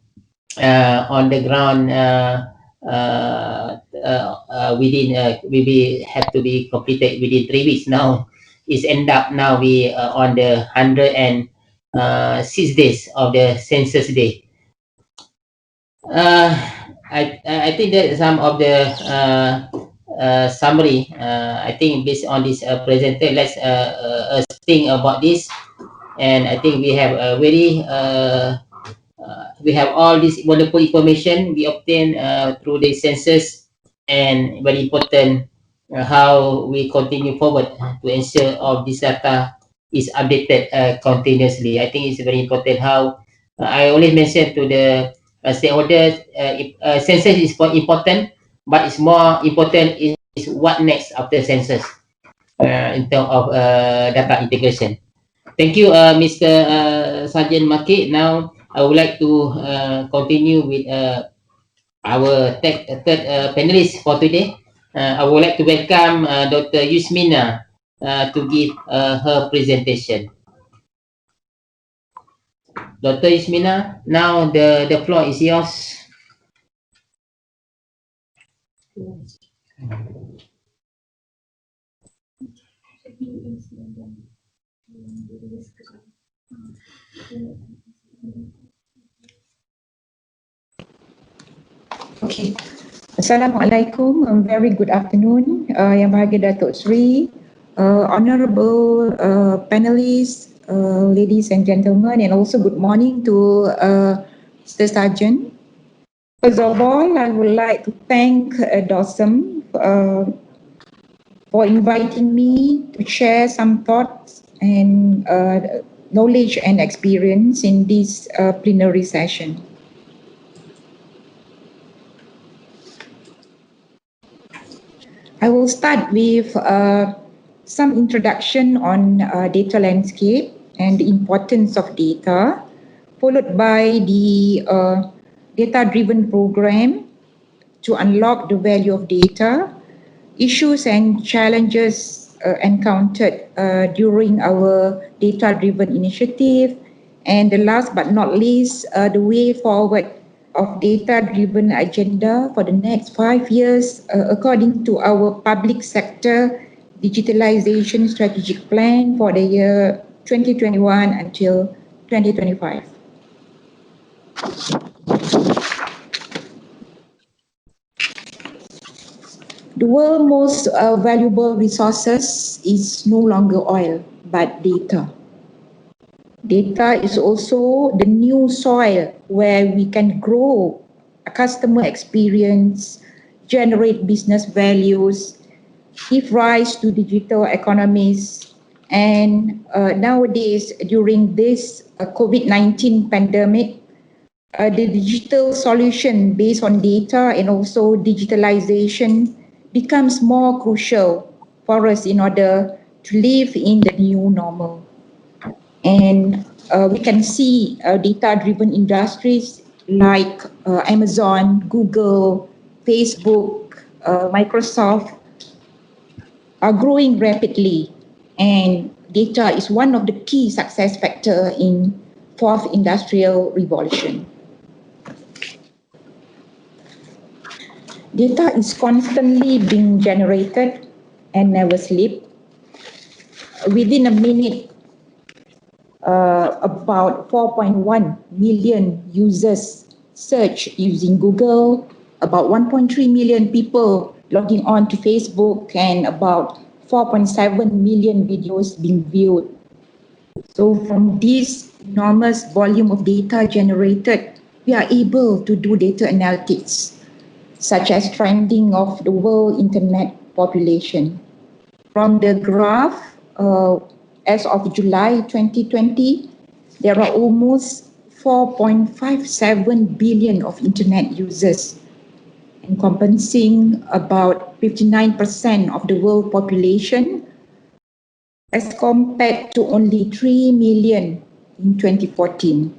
Speaker 1: on the ground within we have to be completed within 3 weeks. Now it's end up now we on the 106 days of the census day. I think that some of the summary. I think based on this presentation, let's think about this. And I think we have a very we have all this wonderful information we obtain through the census, and very important how we continue forward to ensure all this data is updated continuously. I think it's very important how I always mention to the stakeholders, census is important, but it's more important is what next after census in terms of data integration. Thank you, Mr. Srdjan Mrkic. Now I would like to continue with our third panelist for today. I would like to welcome Dr. Yusminar to give her presentation. Dr. Yusminar, now the floor is yours.
Speaker 5: Okay. Assalamualaikum. Very good afternoon, Yang Berbahagia Datuk Sri, honorable panelists, ladies and gentlemen, and also good morning to Mr. Srdjan. First of all, I would like to thank DOSM for inviting me to share some thoughts and knowledge and experience in this plenary session. I will start with some introduction on data landscape and the importance of data, followed by the data-driven program to unlock the value of data, issues and challenges encountered during our data-driven initiative, and the last but not least, the way forward of data-driven agenda for the next 5 years according to our public sector digitalization strategic plan for the year 2021 until 2025. The world's most valuable resources is no longer oil, but data. Data is also the new soil where we can grow a customer experience, generate business values, give rise to digital economies. And nowadays, during this COVID-19 pandemic, the digital solution based on data and also digitalization becomes more crucial for us in order to live in the new normal. And we can see data-driven industries like Amazon, Google, Facebook, Microsoft are growing rapidly, and data is one of the key success factors in fourth industrial revolution. Data is constantly being generated and never sleep. Within a minute, about 4.1 million users search using Google, about 1.3 million people logging on to Facebook, and about 4.7 million videos being viewed. So from this enormous volume of data generated, we are able to do data analytics, such as trending of the world internet population. From the graph, as of July 2020, there are almost 4.57 billion of internet users, encompassing about 59% of the world population, as compared to only 3 million in 2014.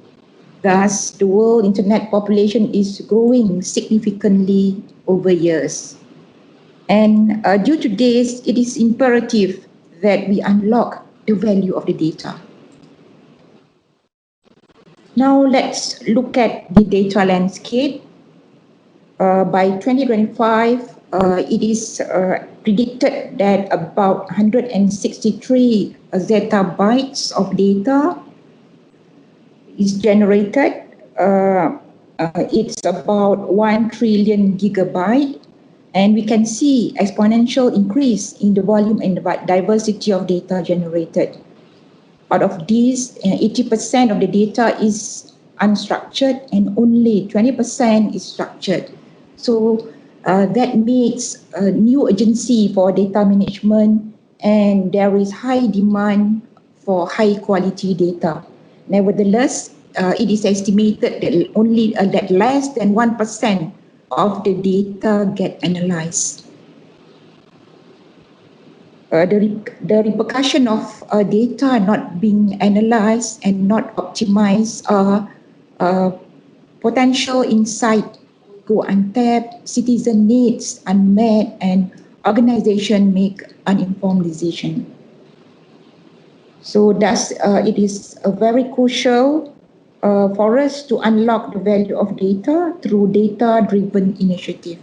Speaker 5: Thus, the world internet population is growing significantly over years. And due to this, it is imperative that we unlock the value of the data. Now let's look at the data landscape. By 2025, it is predicted that about 163 zettabytes of data is generated. It's about 1 trillion gigabyte, and we can see exponential increase in the volume and the diversity of data generated. Out of these, 80% of the data is unstructured and only 20% is structured. So that makes a new urgency for data management, and there is high demand for high quality data. Nevertheless, it is estimated that only that less than 1% of the data get analyzed. The repercussion of data not being analyzed and not optimized are potential insight go untapped, citizen needs unmet, and organization make uninformed decision. So thus, it is very crucial for us to unlock the value of data through data-driven initiative.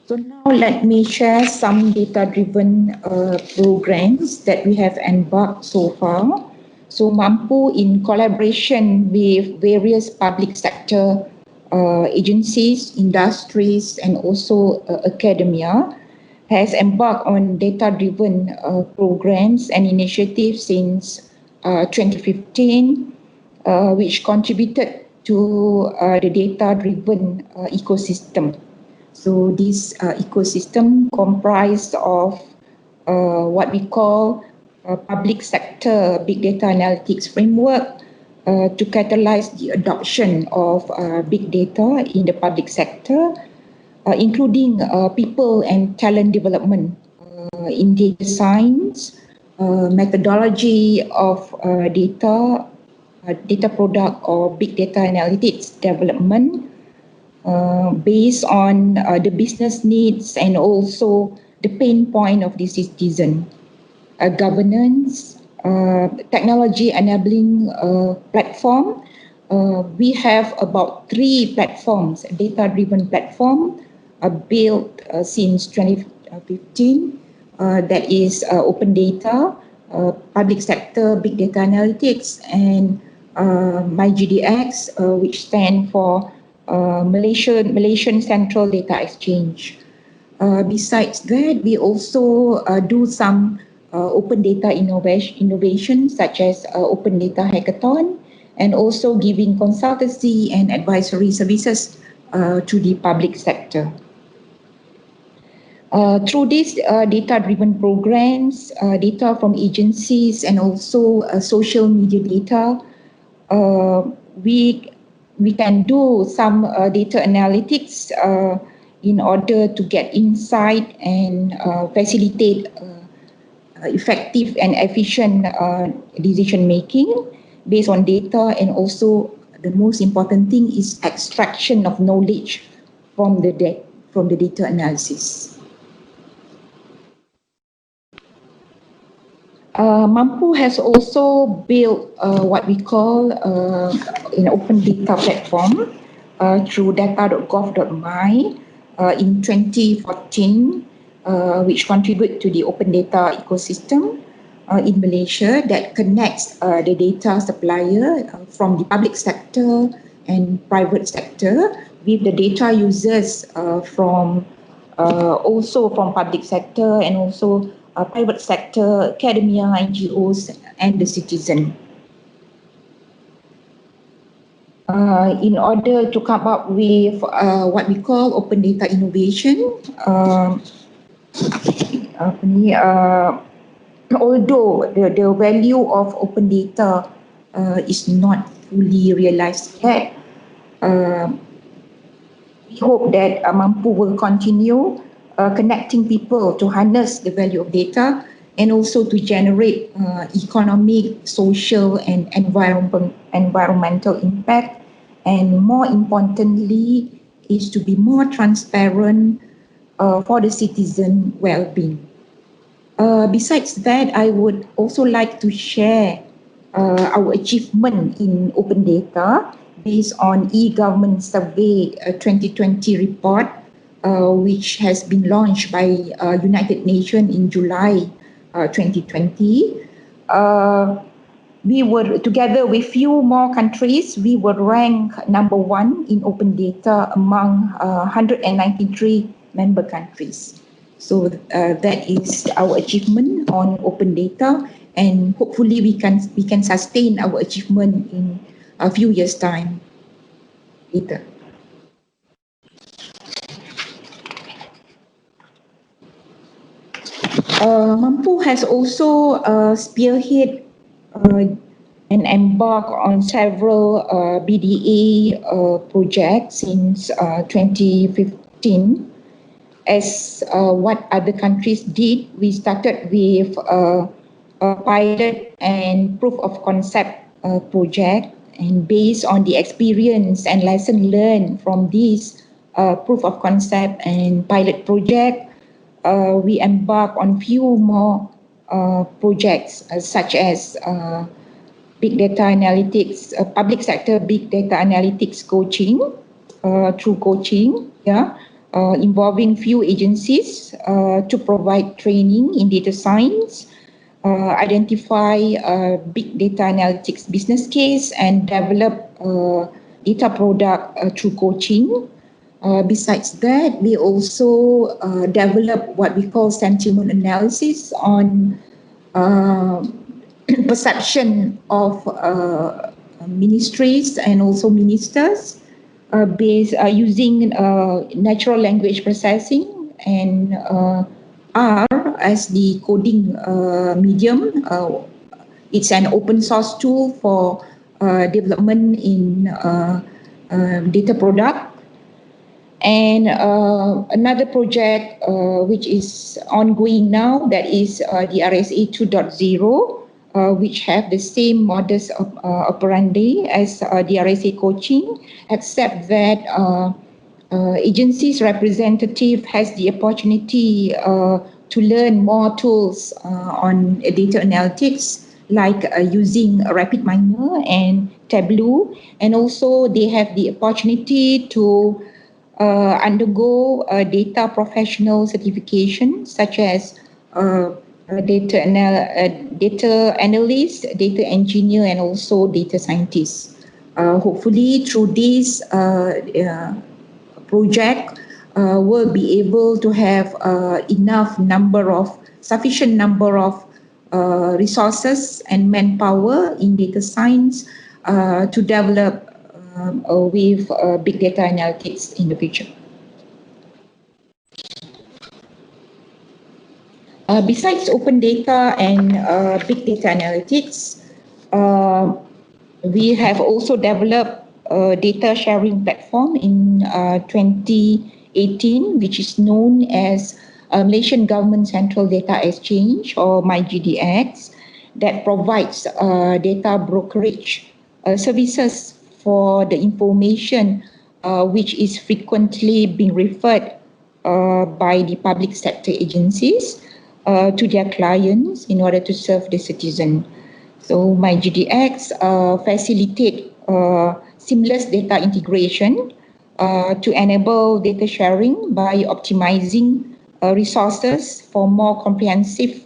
Speaker 5: So now let me share some data-driven programs that we have embarked so far. So MAMPU, in collaboration with various public sector agencies, industries, and also academia, has embarked on data-driven programs and initiatives since 2015, which contributed to the data-driven ecosystem. So this ecosystem comprised of what we call public sector big data analytics framework to catalyze the adoption of big data in the public sector, including people and talent development in data science, methodology of data product or big data analytics development based on the business needs and also the pain point of the citizen. Governance, technology enabling platform. We have about 3 platforms, data-driven platform built since 2015. That is open data, public sector big data analytics, and MyGDX, which stand for Malaysian Central Data Exchange. Besides that, we also do some open data innovation such as open data hackathon, and also giving consultancy and advisory services to the public sector. Through these data-driven programs, data from agencies and also social media data, we can do some data analytics in order to get insight and facilitate effective and efficient decision making based on data, and also the most important thing is extraction of knowledge from the data analysis. MAMPU has also built what we call an open data platform through data.gov.my in 2014, which contribute to the open data ecosystem in Malaysia that connects the data supplier from the public sector and private sector with the data users from also from public sector and also private sector, academia, NGOs, and the citizen. In order to come up with what we call open data innovation, although the value of open data is not fully realized yet, we hope that MAMPU will continue connecting people to harness the value of data and also to generate economic, social, and environmental impact. And more importantly, is to be more transparent for the citizen well-being. Besides that, I would also like to share our achievement in open data based on e-government survey 2020 report, which has been launched by United Nations in July 2020. We were, together with few more countries, we were ranked #1 in open data among 193 member countries. So that is our achievement on open data, and hopefully we can sustain our achievement in a few years' time later. MAMPU has also spearhead and embarked on several BDA projects since 2015. As what other countries did, we started with a pilot and proof of concept project, and based on the experience and lesson learned from this proof of concept and pilot project, we embark on few more projects such as big data analytics, public sector big data analytics coaching, through coaching, involving few agencies to provide training in data science, identify big data analytics business case, and develop data product through coaching. Besides that, we also develop what we call sentiment analysis on perception of ministries and also ministers based using natural language processing and R as the coding medium. It's an open source tool for development in data product. And another project which is ongoing now, that is the RSA 2.0, which have the same modus operandi as the RSA coaching, except that agencies representative has the opportunity to learn more tools on data analytics, like using RapidMiner and Tableau, and also they have the opportunity to undergo data professional certification, such as data analyst, data engineer, and also data scientist. Hopefully, through this project, we'll be able to have sufficient number of resources and manpower in data science to develop with big data analytics in the future. Besides open data and big data analytics, we have also developed a data sharing platform in 2018, which is known as Malaysian Government Central Data Exchange, or MyGDX, that provides data brokerage services for the information which is frequently being referred by the public sector agencies to their clients in order to serve the citizen. So MyGDX facilitate seamless data integration to enable data sharing by optimizing resources for more comprehensive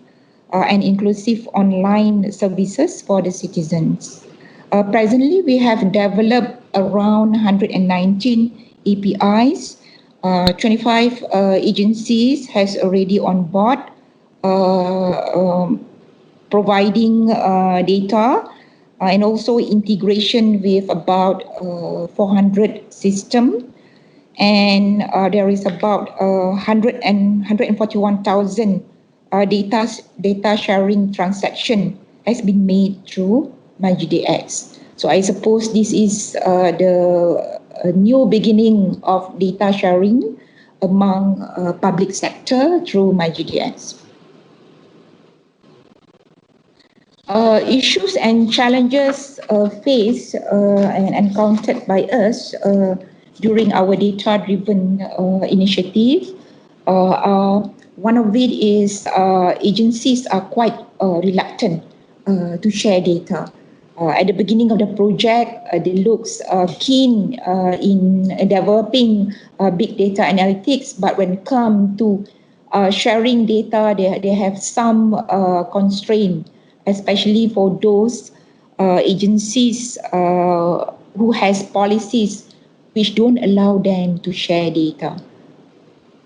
Speaker 5: and inclusive online services for the citizens. Presently, we have developed around 119 APIs. 25 agencies has already on board providing data and also integration with about 400 systems. And there is about 141,000 data sharing transaction has been made through MyGDX. So I suppose this is the new beginning of data sharing among public sector through MyGDX. Issues and challenges faced and encountered by us during our data-driven initiative. One of it is agencies are quite reluctant to share data. At the beginning of the project, they look keen in developing big data analytics, but when it comes to sharing data, they have some constraint, especially for those agencies who has policies which don't allow them to share data.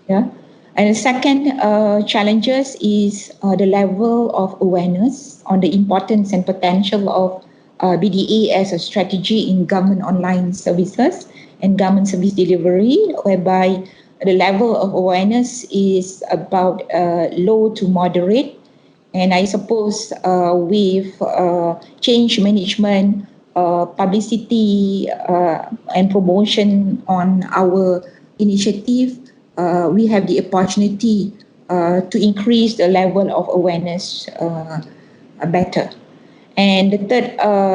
Speaker 5: Yeah. And the second challenges is the level of awareness on the importance and potential of BDA as a strategy in government online services and government service delivery, whereby the level of awareness is about low to moderate. And I suppose with change management, publicity and promotion on our initiative, we have the opportunity to increase the level of awareness better. And the third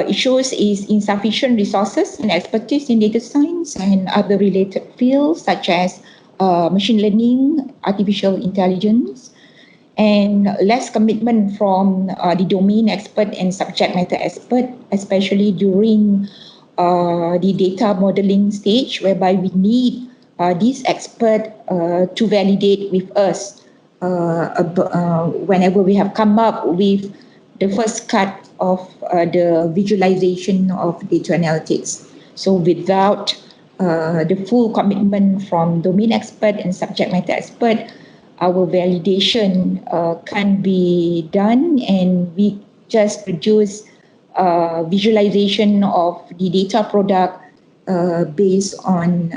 Speaker 5: issues is insufficient resources and expertise in data science and other related fields such as machine learning, artificial intelligence, and less commitment from the domain expert and subject matter expert, especially during the data modeling stage, whereby we need this expert to validate with us whenever we have come up with the first cut of the visualization of data analytics. So without the full commitment from domain expert and subject matter expert, our validation can't be done, and we just produce visualization of the data product based on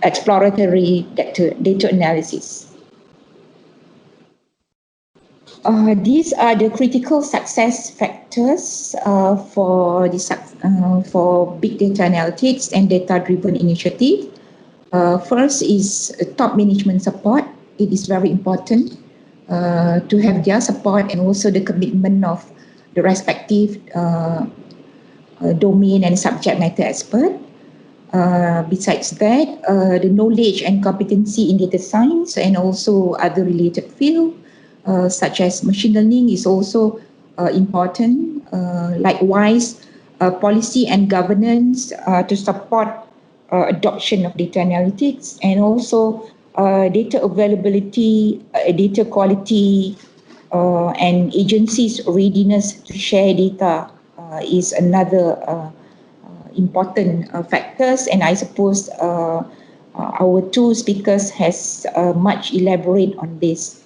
Speaker 5: exploratory data analysis. These are the critical success factors for big data analytics and data-driven initiative. First is top management support. It is very important to have their support and also the commitment of the respective domain and subject matter expert. Besides that, the knowledge and competency in data science and also other related fields such as machine learning is also important. Likewise, policy and governance to support adoption of data analytics, and also data availability, data quality, and agencies' readiness to share data is another important factors. And I suppose our two speakers has much elaborate on this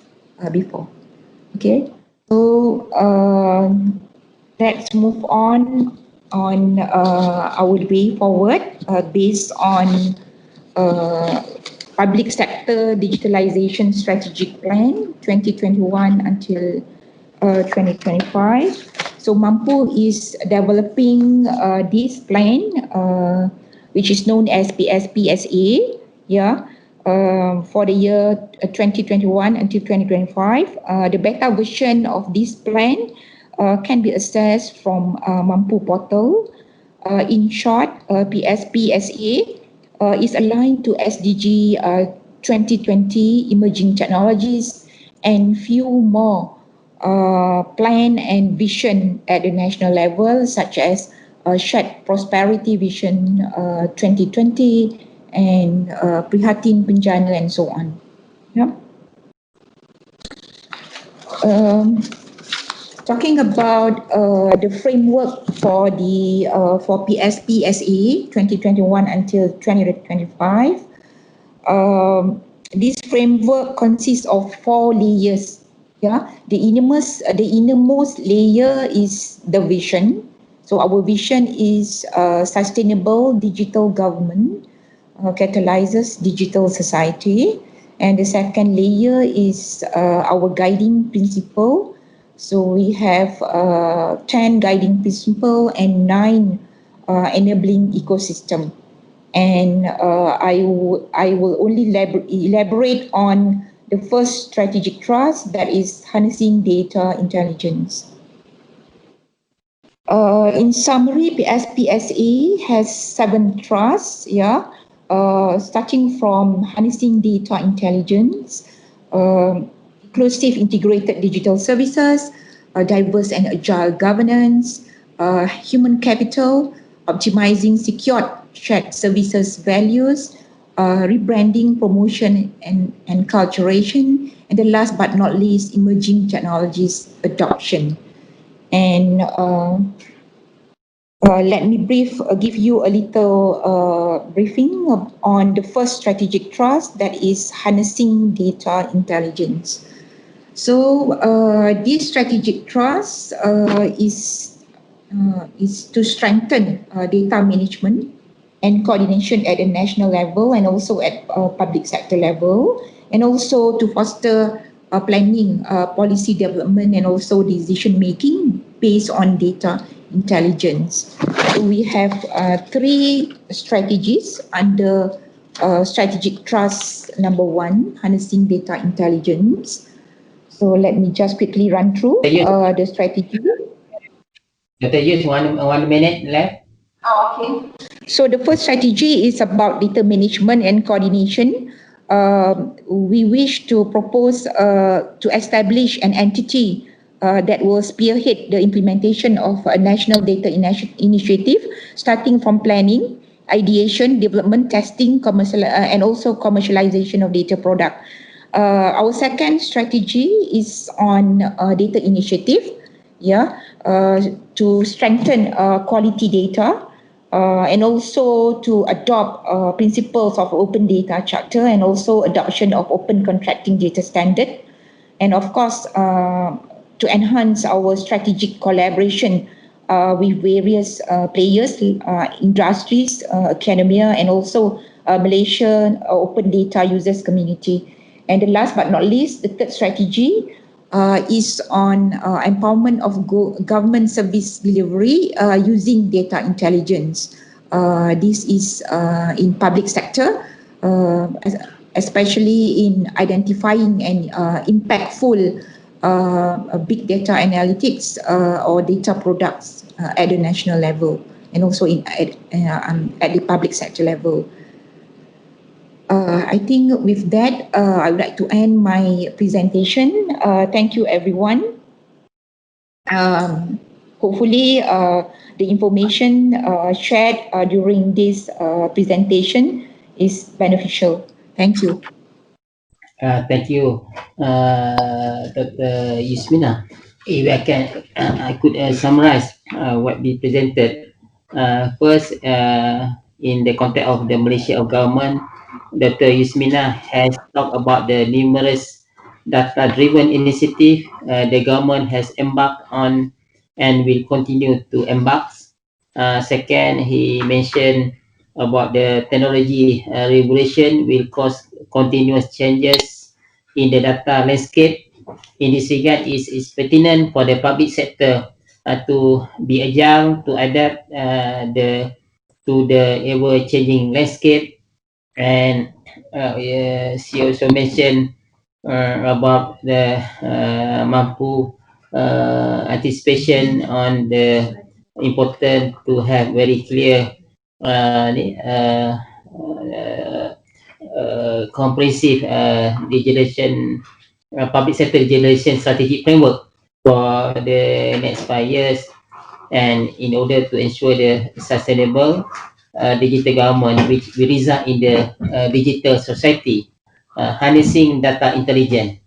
Speaker 5: before. Okay, so let's move on our way forward based on public sector digitalization strategic plan 2021 until 2025. So MAMPU is developing this plan, which is known as PSPSA, for the year 2021 until 2025. The beta version of this plan can be accessed from MAMPU portal. In short, PSPSA is aligned to SDG 2020 emerging technologies and few more plan and vision at the national level, such as Shared Prosperity Vision 2020 and Prihatin Bencana and so on. Talking about the framework for the for PSPSA 2021 until 2025, this framework consists of 4 layers. The innermost layer is the vision. So our vision is sustainable digital government catalyzes digital society, and the second layer is our guiding principle. So we have 10 guiding principle and 9 enabling ecosystem. And I will only elaborate on the first strategic thrust, that is harnessing data intelligence. In summary, PSPSA has 7 thrusts, starting from harnessing data intelligence, inclusive integrated digital services, diverse and agile governance, human capital, optimizing secured shared services values, rebranding, promotion and culturation, and the last but not least, emerging technologies adoption. And let me give you a little briefing on the first strategic thrust, that is harnessing data intelligence. So this strategic thrust is to strengthen data management and coordination at the national level and also at public sector level, and also to foster planning, policy development, and also decision making based on data intelligence. So we have 3 strategies under strategic thrust number 1, harnessing data intelligence. So let me just quickly run through the strategy.
Speaker 1: Dr. Yus, one minute left.
Speaker 5: Okay. So the first strategy is about data management and coordination. We wish to propose to establish an entity that will spearhead the implementation of a national data initiative, starting from planning, ideation, development, testing, and also commercialization of data product. Our second strategy is on data initiative, to strengthen quality data, and also to adopt principles of open data charter and also adoption of open contracting data standard, and of course to enhance our strategic collaboration with various players, industries, academia, and also Malaysian open data users community. And the last but not least, the third strategy is on empowerment of government service delivery using data intelligence. This is in public sector, especially in identifying and impactful big data analytics or data products at the national level and also at the public sector level. I think with that, I would like to end my presentation. Thank you, everyone. Hopefully, the information shared during this presentation is beneficial. Thank you.
Speaker 1: Thank you, Dr. Yusminar. If I could summarize what we presented. First, in the context of the Malaysia government, Dr. Yusminar has talked about the numerous data-driven initiative the government has embarked on and will continue to embark. Second, he mentioned about the technology regulation will cause continuous changes in the data landscape. In this regard, it is pertinent for the public sector to be agile, to adapt to the ever-changing landscape. And she also mentioned about the MAMPU anticipation on the important to have very clear comprehensive legislation, public sector legislation strategic framework for the next 5 years, and in order to ensure the sustainable digital government which will result in the digital society. Harnessing data intelligence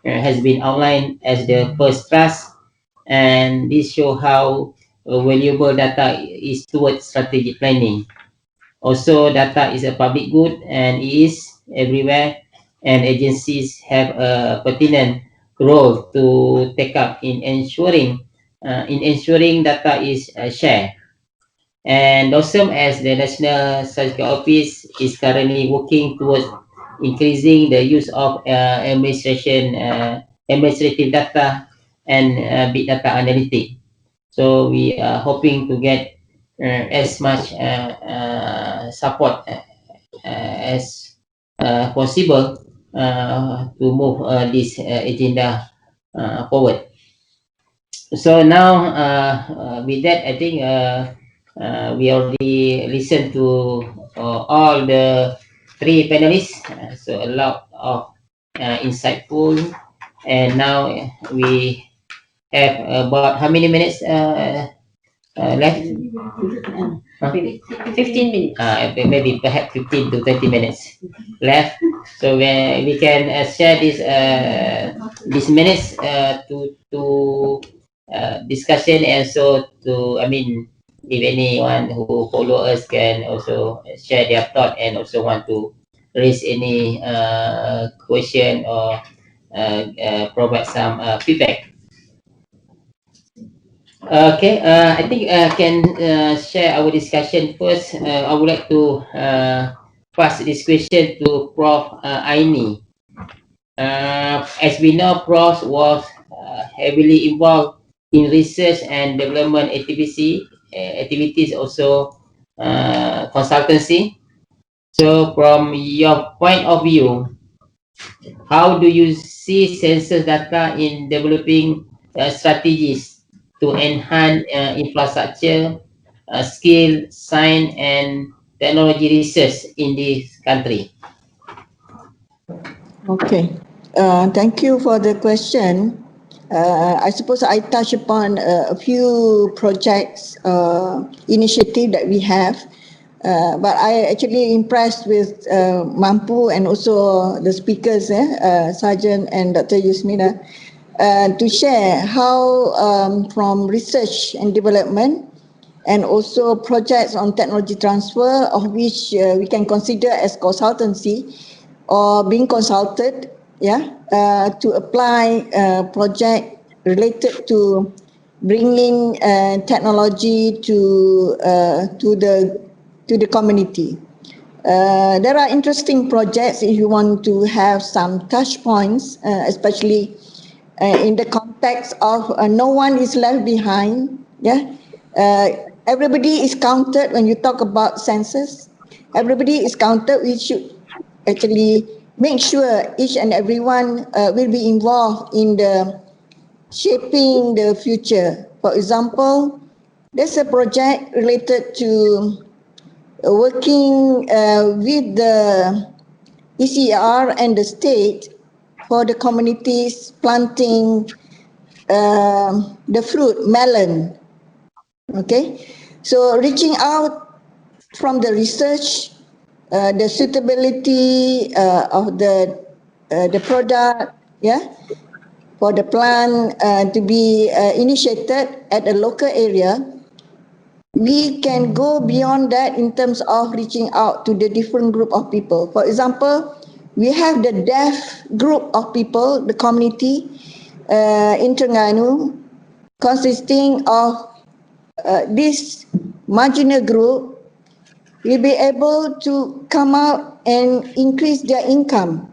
Speaker 1: has been outlined as the first thrust, and this shows how valuable data is towards strategic planning. Also, data is a public good and it is everywhere, and agencies have a pertinent role to take up in ensuring data is shared. And also, as the National Statistical Office is currently working towards increasing the use of administrative data and big data analytics. So we are hoping to get as much support as possible to move this agenda forward. So now, with that, I think we already listened to all the 3 panelists, so a lot of insightful. And now we have about how many minutes left?
Speaker 3: 15 minutes.
Speaker 1: Maybe perhaps 15 to 20 minutes left. So we can share these minutes to discussion, and so if anyone who follow us can also share their thought and also want to raise any question or provide some feedback. Okay, I think I can share our discussion first. I would like to pass this question to Prof. Aieni. As we know, Prof was heavily involved in research and development activities, also consultancy. So from your point of view, how do you see census data in developing strategies to enhance infrastructure, skill, science, and technology research in this country?
Speaker 2: Okay. Thank you for the question. I suppose I touch upon a few projects, initiative that we have, but I actually impressed with MAMPU and also the speakers, Srdjan and Dr. Yusminar, to share how from research and development and also projects on technology transfer, of which we can consider as consultancy or being consulted, to apply a project related to bringing technology to the community. There are interesting projects if you want to have some touch points, especially in the context of no one is left behind. Yeah, everybody is counted when you talk about census. Everybody is counted. We should actually make sure each and everyone will be involved in the shaping the future. For example, there's a project related to working with the ECR and the state for the communities planting the fruit melon. Okay, so reaching out from the research, the suitability of the product, yeah, for the plant to be initiated at a local area. We can go beyond that in terms of reaching out to the different group of people. For example, we have the deaf group of people, the community in Terengganu, consisting of this marginal group will be able to come out and increase their income.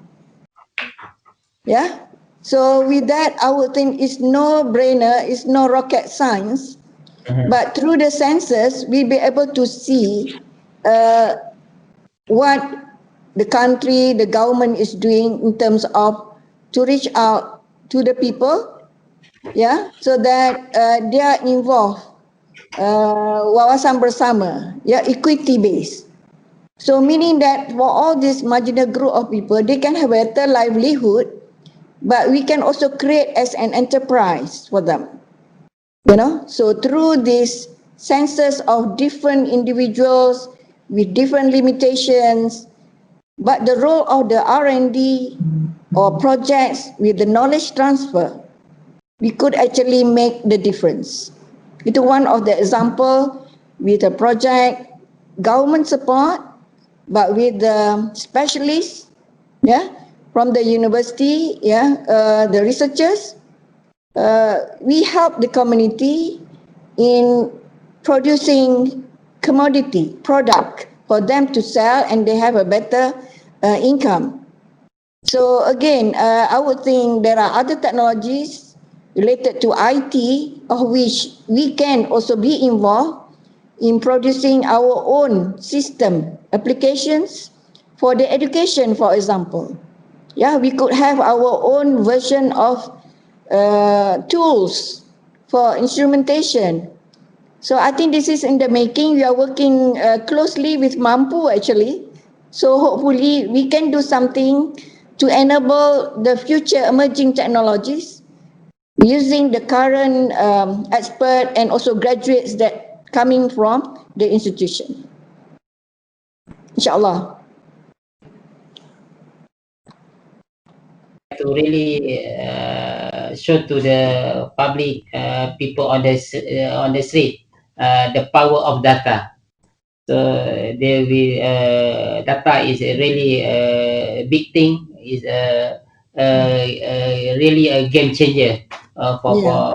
Speaker 2: Yeah. So with that, I would think it's no brainer, it's no rocket science. But through the census, we'll be able to see what the country, the government is doing in terms of to reach out to the people, yeah, so that they are involved, wawasan bersama, yeah, equity based. So meaning that for all this marginal group of people, they can have a better livelihood, but we can also create as an enterprise for them. You know, so through this census of different individuals with different limitations, but the role of the R&D or projects with the knowledge transfer, we could actually make the difference. Itu one of the example with a project, government support, but with the specialists, yeah, from the university, yeah, the researchers. We help the community in producing commodity product for them to sell, and they have a better income. So again, I would think there are other technologies related to IT of which we can also be involved in producing our own system applications for the education, for example. Yeah, we could have our own version of tools for instrumentation. So I think this is in the making. We are working closely with MAMPU actually. So hopefully we can do something to enable the future emerging technologies using the current expert and also graduates that coming from the institution. InsyaAllah.
Speaker 1: To really show to the public people on the street the power of data. So data is a really big thing. Is really a game changer for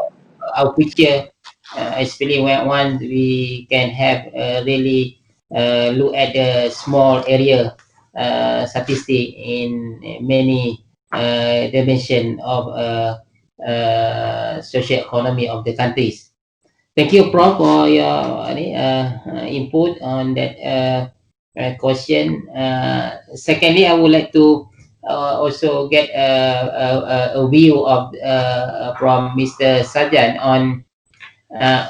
Speaker 1: our future, especially when once we can have really look at the small area statistic in many dimension of social economy of the countries. Thank you, Prof, for your input on that question. Secondly, I would like to also get a view of from Mr. Srdjan on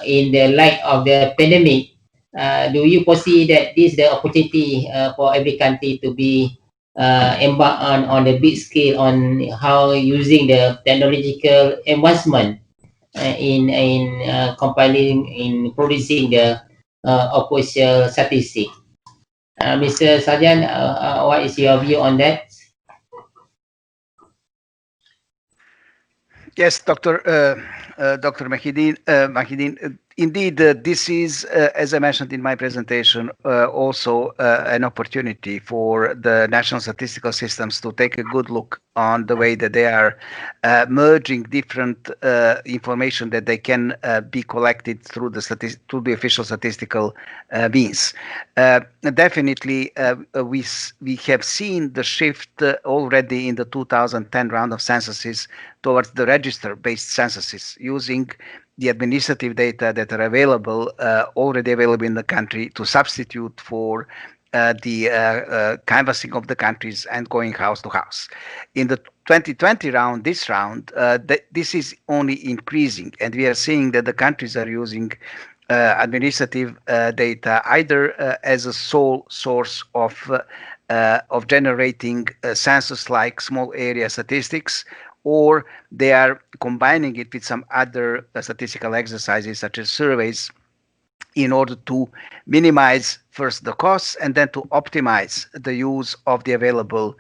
Speaker 1: in the light of the pandemic. Do you foresee that this is the opportunity for every country to be embark on the big scale on how using the technological advancement in compiling, in producing the official statistic? Mr. Srdjan, what is your view on that?
Speaker 4: Yes, Dr. Mahidin. Indeed, this is, as I mentioned in my presentation, also an opportunity for the national statistical systems to take a good look on the way that they are merging different information that they can be collected through the official statistical means. Definitely, we have seen the shift already in the 2010 round of censuses towards the register-based censuses using the administrative data that are available, already available in the country, to substitute for the canvassing of the countries and going house to house. In the 2020 round, this this is only increasing, and we are seeing that the countries are using administrative data either as a sole source of generating census-like small area statistics, or they are combining it with some other statistical exercises such as surveys in order to minimize first the costs and then to optimize the use of the available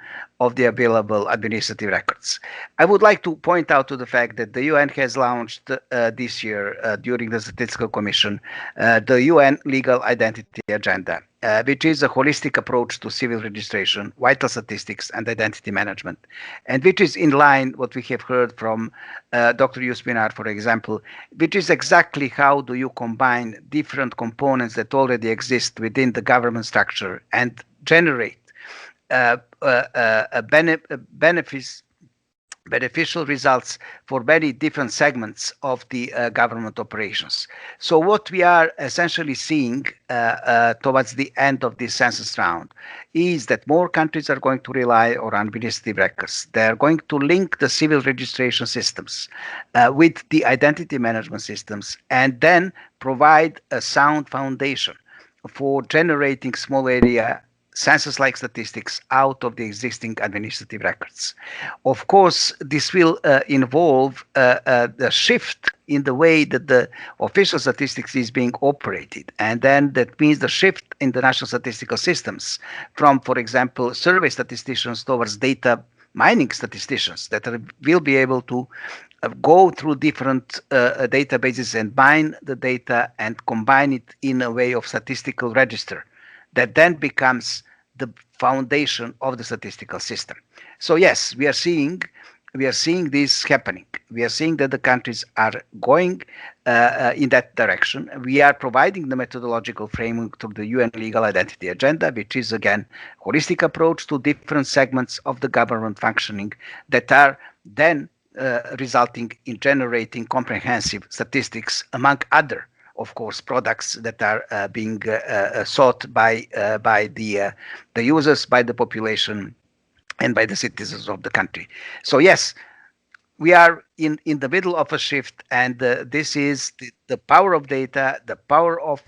Speaker 4: administrative records. I would like to point out to the fact that the UN has launched this year during the Statistical Commission the UN Legal Identity Agenda, which is a holistic approach to civil registration, vital statistics, and identity management, and which is in line what we have heard from Dr. Yusminar, for example, which is exactly how do you combine different components that already exist within the government structure and generate beneficial results for many different segments of the government operations. So what we are essentially seeing towards the end of this census round is that more countries are going to rely on administrative records. They are going to link the civil registration systems with the identity management systems, and then provide a sound foundation for generating small area census-like statistics out of the existing administrative records. Of course, this will involve the shift in the way that the official statistics is being operated. And then that means the shift in the national statistical systems from, for example, survey statisticians towards data mining statisticians that will be able to go through different databases and mine the data and combine it in a way of statistical register that then becomes the foundation of the statistical system. So yes, we are seeing this happening. We are seeing that the countries are going in that direction. We are providing the methodological framework through the UN Legal Identity Agenda, which is again holistic approach to different segments of the government functioning that are then resulting in generating comprehensive statistics, among other, of course, products that are being sought by the users, by the population, and by the citizens of the country. So yes, we are in the middle of a shift, and this is the power of data, the power of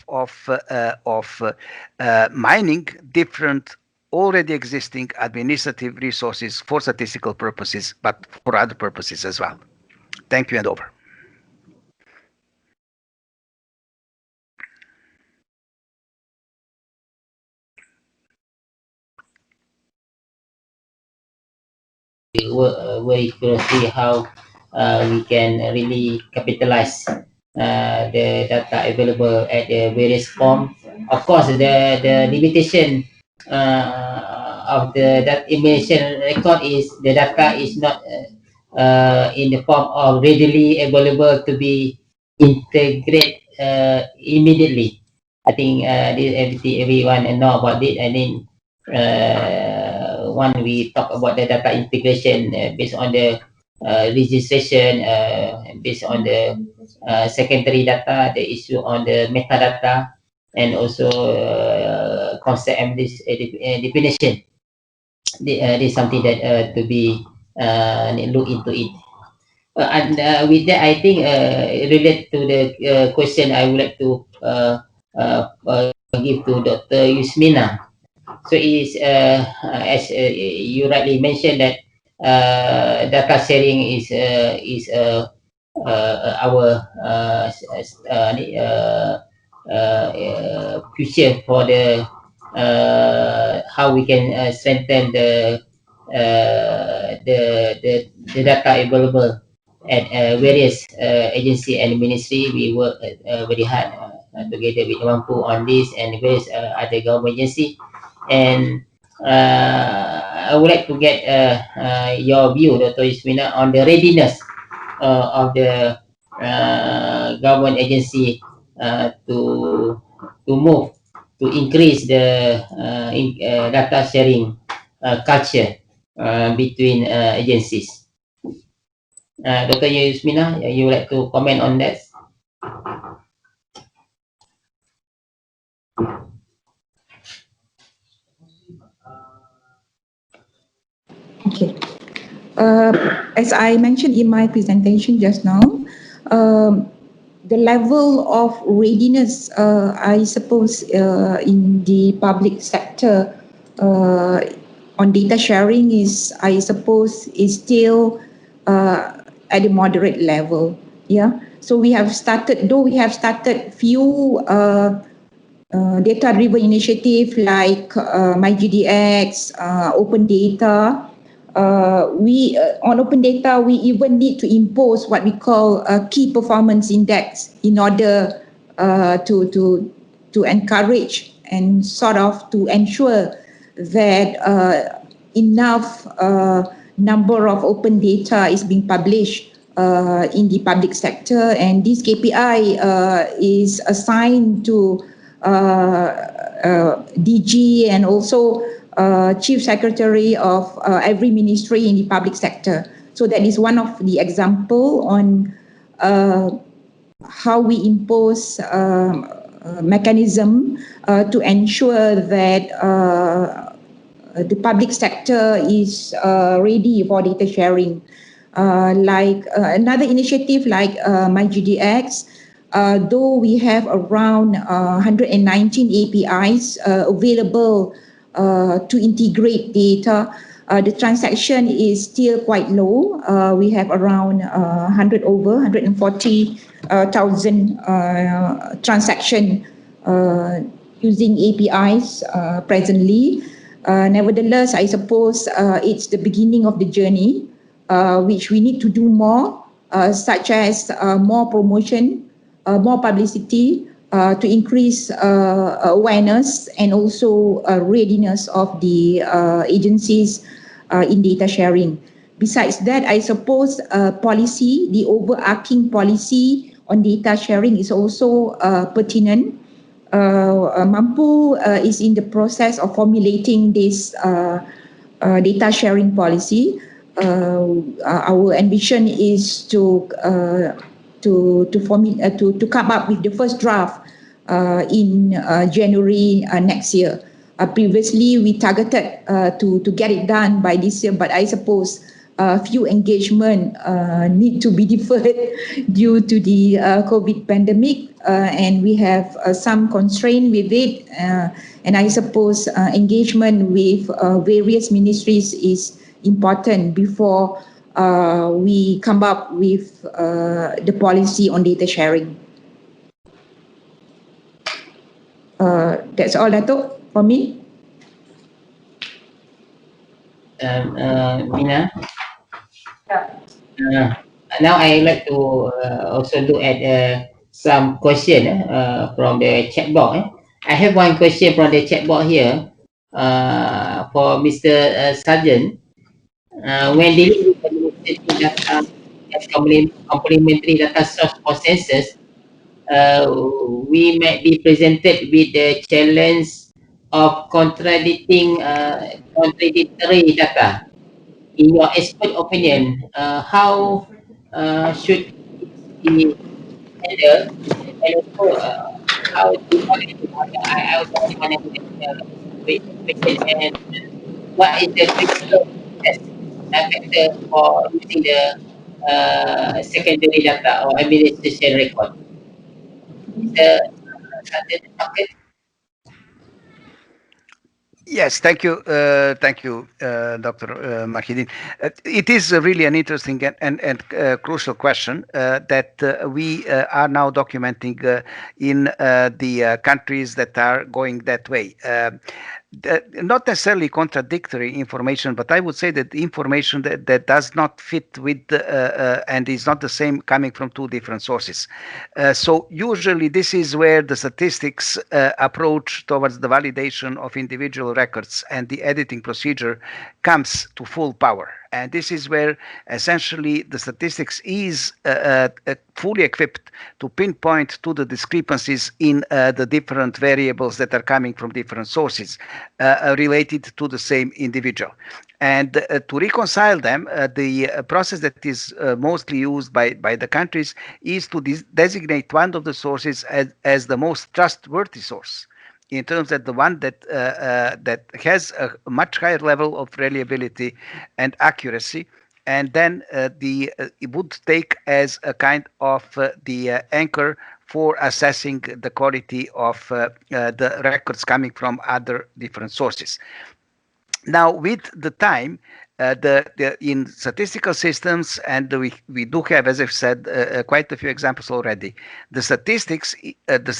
Speaker 4: mining different already existing administrative resources for statistical purposes, but for other purposes as well. Thank you, and over.
Speaker 1: Work very closely how we can really capitalize the data available at the various form. Of course, the limitation of the that information record is the data is not in the form of readily available to be integrated immediately. I think everyone know about it. I mean, when we talk about the data integration based on the registration, based on the secondary data, the issue on the metadata, and also concept and this definition. This is something that to be look into it. And with that, I think relate to the question I would like to give to Dr. Yusminar. So is as you rightly mentioned that data sharing is our future for the how we can strengthen the data available at various agency and ministry. We work very hard together with MAMPU on this and various other government agency. And I would like to get your view, Dr. Yusminar, on the readiness of the government agency to move to increase the data sharing culture between agencies. Dr. Yusminar, you would like to comment on that?
Speaker 5: Okay. As I mentioned in my presentation just now, the level of readiness, I suppose, in the public sector on data sharing is, I suppose, is still at a moderate level. Yeah. So we have started, though we have started few data-driven initiative like MyGDX, Open Data. We on open data, we even need to impose what we call a key performance index in order to encourage and sort of to ensure that enough number of open data is being published in the public sector, and this KPI is assigned to DG and also Chief Secretary of every ministry in the public sector. So that is one of the example on how we impose mechanism to ensure that the public sector is ready for data sharing. Like another initiative like MyGDX, though we have around 119 APIs available to integrate data, the transaction is still quite low. We have around 140,000 transaction using APIs presently. Nevertheless, I suppose it's the beginning of the journey, which we need to do more, such as more promotion, more publicity, to increase awareness and also readiness of the agencies in data sharing. Besides that, I suppose policy, the overarching policy on data sharing is also pertinent. MAMPU is in the process of formulating this data sharing policy. Our ambition is to come up with the first draft in January next year. Previously, we targeted to get it done by this year, but I suppose few engagement need to be deferred due to the COVID pandemic, and we have some constraint with it. And I suppose engagement with various ministries is important before we come up with the policy on data sharing. That's all, Dato, for me.
Speaker 1: Mina? Now I like to also look at some question from the chat box. I have one question from the chat box here for Mr. Srdjan. When dealing with administrative data as complementary data source for census, we might be presented with the challenge of contradictory data. In your expert opinion, how should it be handled, and also how do you I also want to question, and what is the critical factor for using the secondary data or administration record? The market.
Speaker 4: Yes, thank you, Dr. Mahidin. It is really an interesting and crucial question that we are now documenting in the countries that are going that way. Not necessarily contradictory information, but I would say that information that does not fit with and is not the same coming from two different sources. So usually this is where the statistics approach towards the validation of individual records and the editing procedure comes to full power. And this is where essentially the statistics is fully equipped to pinpoint to the discrepancies in the different variables that are coming from different sources related to the same individual. And to reconcile them, the process that is mostly used by the countries is to designate one of the sources as the most trustworthy source, in terms that the one that that has a much higher level of reliability and accuracy, and then it would take as a kind of the anchor for assessing the quality of the records coming from other different sources. Now, with the time, in statistical systems, and we do have, as I've said, quite a few examples already. The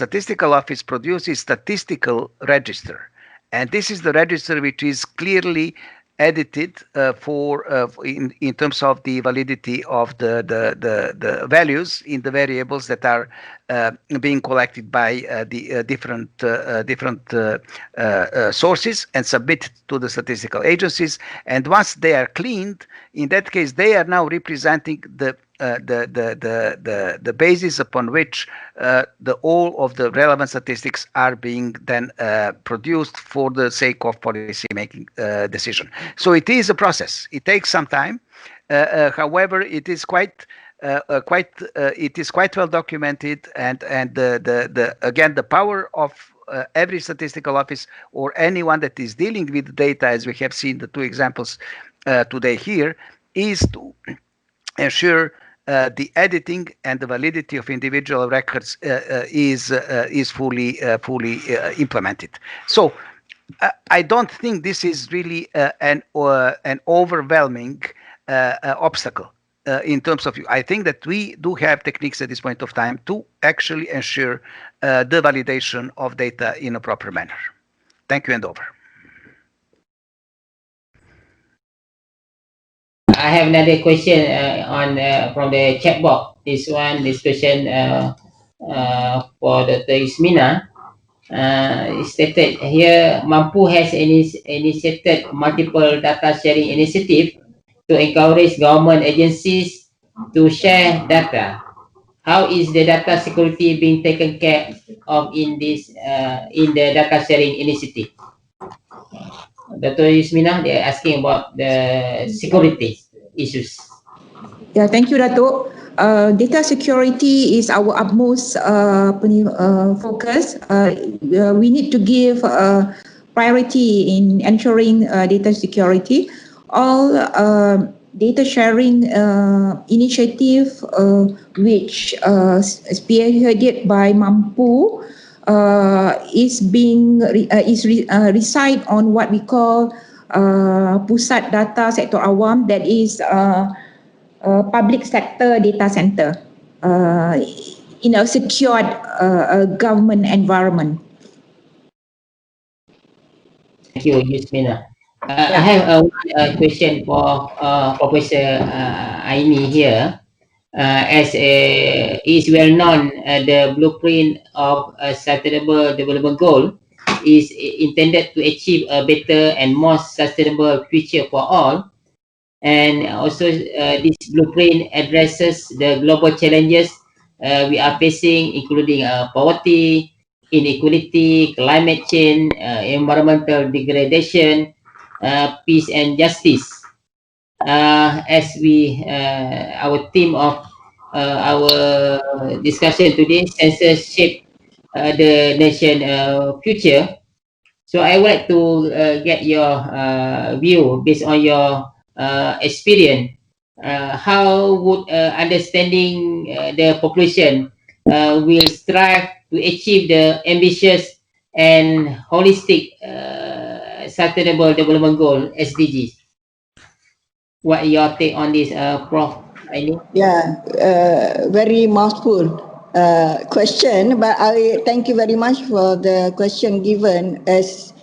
Speaker 4: statistical office produces statistical register, and this is the register which is clearly edited in terms of the validity of the values in the variables that are being collected by the different sources and submitted to the statistical agencies. And once they are cleaned, in that case, they are now representing the basis upon which all of the relevant statistics are being then produced for the sake of policy making decision. So it is a process. It takes some time. However, it is quite well documented, and again, the power of every statistical office or anyone that is dealing with data, as we have seen the two examples today here, is to ensure the editing and the validity of individual records is fully implemented. So I don't think this is really an overwhelming obstacle in terms of. I think that we do have techniques at this point of time to actually ensure the validation of data in a proper manner. Thank you, and over.
Speaker 1: I have another question from the chat box. This question for Dr. Yusminar. Stated here, MAMPU has initiated multiple data sharing initiatives to encourage government agencies to share data. How is the data security being taken care of in the data sharing initiative? Dr. Yusminar, they are asking about the security issues.
Speaker 5: Yeah, thank you, Dato. Data security is our utmost focus. We need to give priority in ensuring data security. All data sharing initiative which spearheaded by MAMPU reside on what we call Pusat Data Sektor Awam, that is public sector data center in a secured government environment.
Speaker 1: Thank you, Yusminar. I have one question for Professor Aieni here. As is well known, the blueprint of a sustainable development goal is intended to achieve a better and more sustainable future for all. And also, this blueprint addresses the global challenges we are facing, including poverty, inequality, climate change, environmental degradation, peace and justice. As our theme of our discussion today, Census shape the nation future. So I would like to get your view based on your experience. How would understanding the population will strive to achieve the ambitious and holistic sustainable development goal (SDGs)? What your take on this, Prof? Aieni?
Speaker 2: Yeah, very mouthful question, but I thank you very much for the question given, as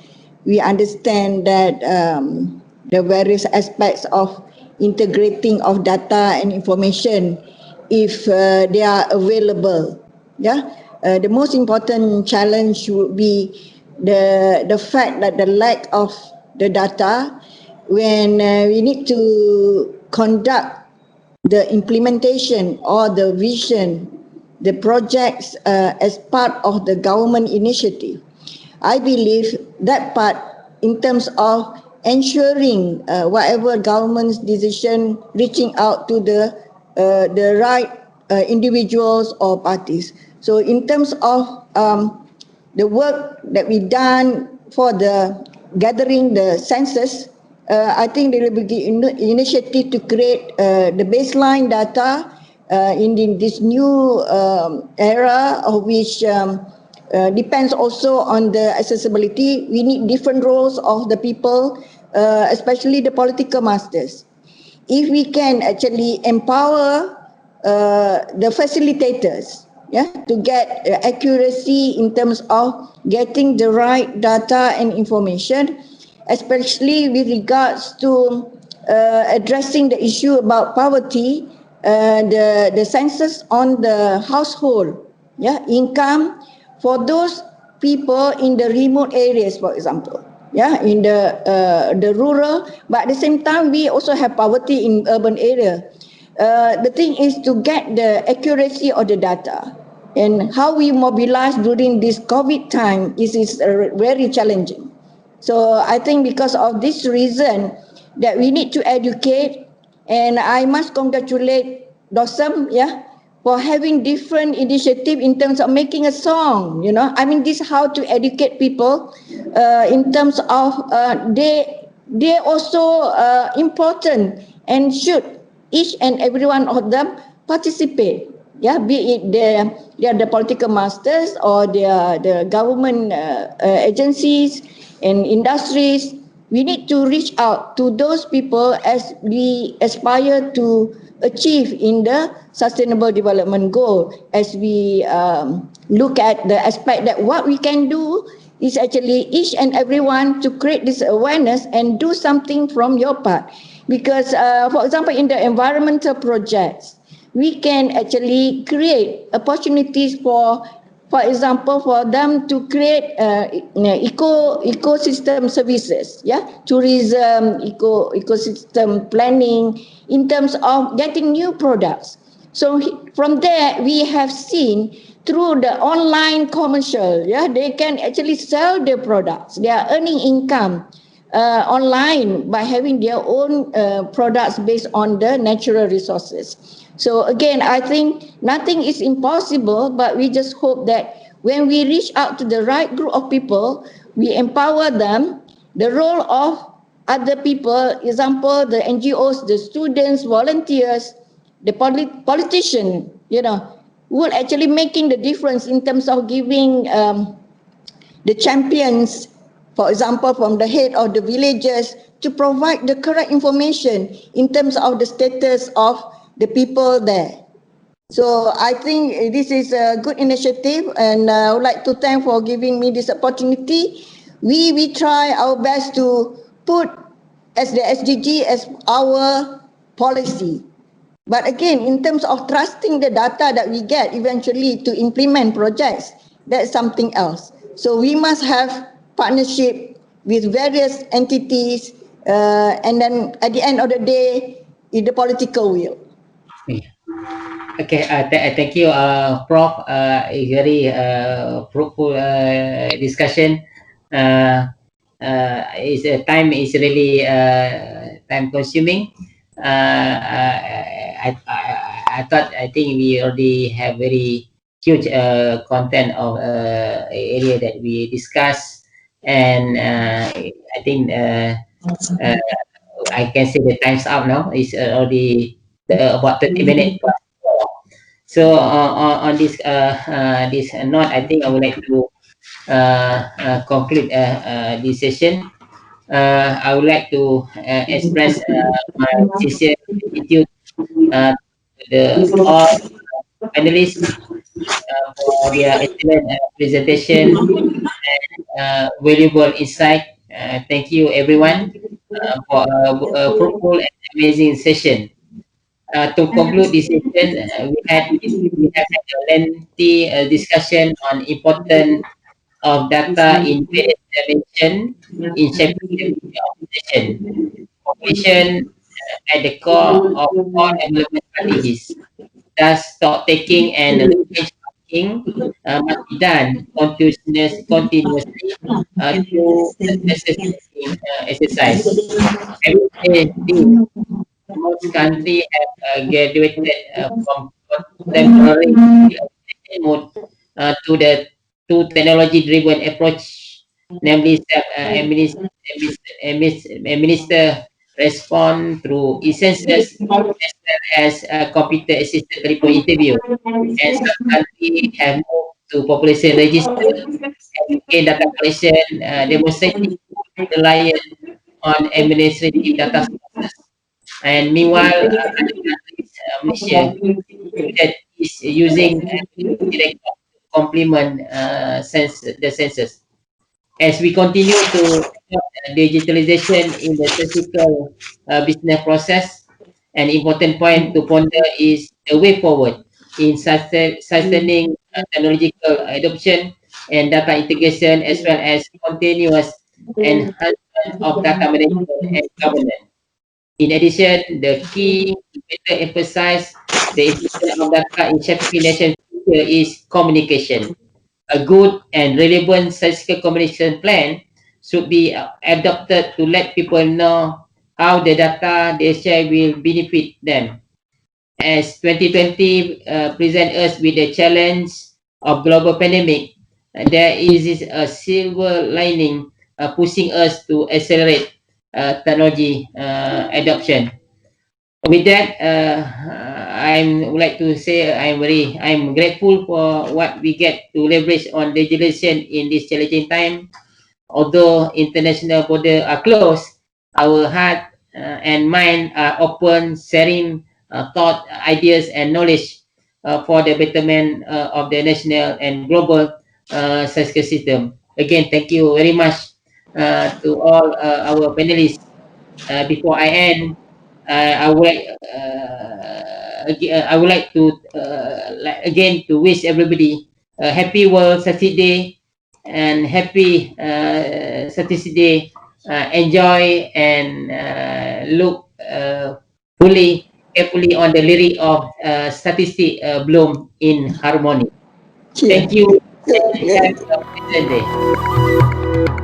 Speaker 2: we understand that the various aspects of integrating of data and information, if they are available, the most important challenge would be the fact that the lack of the data when we need to conduct the implementation or the vision, the projects as part of the government initiative. I believe that part in terms of ensuring whatever government's decision reaching out to the right individuals or parties. So in terms of the work that we done for the gathering the census, I think there will be initiative to create the baseline data in this new era, of which depends also on the accessibility. We need different roles of the people, especially the political masters. If we can actually empower the facilitators, yeah, to get accuracy in terms of getting the right data and information, especially with regards to addressing the issue about poverty, the census on the household, yeah, income for those people in the remote areas, for example, yeah, in the rural, but at the same time we also have poverty in urban area. The thing is to get the accuracy of the data, and how we mobilize during this COVID time is very challenging. So I think because of this reason that we need to educate, and I must congratulate Dosam, yeah, for having different initiative in terms of making a song, you know. I mean, this how to educate people in terms of they also important, and should each and every one of them participate. Yeah, be it they are the political masters or they are the government agencies and industries. We need to reach out to those people as we aspire to achieve in the sustainable development goal, as we look at the aspect that what we can do is actually each and everyone to create this awareness and do something from your part. Because for example, in the environmental projects, we can actually create opportunities for example, for them to create ecosystem services, yeah, tourism, ecosystem planning, in terms of getting new products. So from there, we have seen through the online commercial, yeah, they can actually sell their products. They are earning income online by having their own products based on the natural resources. So again, I think nothing is impossible, but we just hope that when we reach out to the right group of people, we empower them. The role of other people, example, the NGOs, the students, volunteers, the politician, you know, will actually making the difference in terms of giving the champions, for example, from the head of the villages, to provide the correct information in terms of the status of the people there. So I think this is a good initiative, and I would like to thank for giving me this opportunity. We try our best to put as the SDG as our policy. But again, in terms of trusting the data that we get eventually to implement projects, that's something else. So we must have partnership with various entities, and then at the end of the day, in the political will.
Speaker 1: Okay, thank you, Prof. A very fruitful discussion. Time is really time consuming. I think we already have very huge content of area that we discussed, and I think I can say the time's up now. It's already about 30 minutes. So on this this note, I think I would like to conclude this session. I would like to express my sincere gratitude to all panelists for their excellent presentation and valuable insight. Thank you, everyone, for a fruitful and amazing session. To conclude this session, we have had a lengthy discussion on important of data in various dimensions in shaping the future of the nation. population at the core of all development strategies. Thus, stock taking and benchmarking must be done continuously through successive exercise. Every day, most countries have graduated from contemporary mode to the technology-driven approach, namely administer respond through Census as well as computer-assisted telephone interview. And some countries have moved to population register and begin data collection, demonstrating reliance on administrative data sources. And meanwhile, other countries, Malaysia, that is using direct to complement the census. As we continue to digitalization in the physical business process, an important point to ponder is the way forward in sustaining technological adoption and data integration, as well as continuous enhancement of data management and governance. In addition, the key to better emphasize the importance of data in shaping nation's future is communication. A good and relevant statistical communication plan should be adopted to let people know how the data they share will benefit them. As 2020 present us with the challenge of global pandemic, there is a silver lining pushing us to accelerate technology adoption. With that, I would like to say I'm grateful for what we get to leverage on digitalization in this challenging time. Although international borders are closed, our heart and mind are open, sharing thought, ideas, and knowledge for the betterment of the national and global statistical system. Again, thank you very much to all our panelists. Before I end, I would like to again to wish everybody a happy World Statistic Day and happy Statistic Day. Enjoy and look carefully on the lyric of statistic bloom in harmony.
Speaker 2: Yeah.
Speaker 1: Thank you.
Speaker 2: Yeah.
Speaker 1: Have a pleasant day.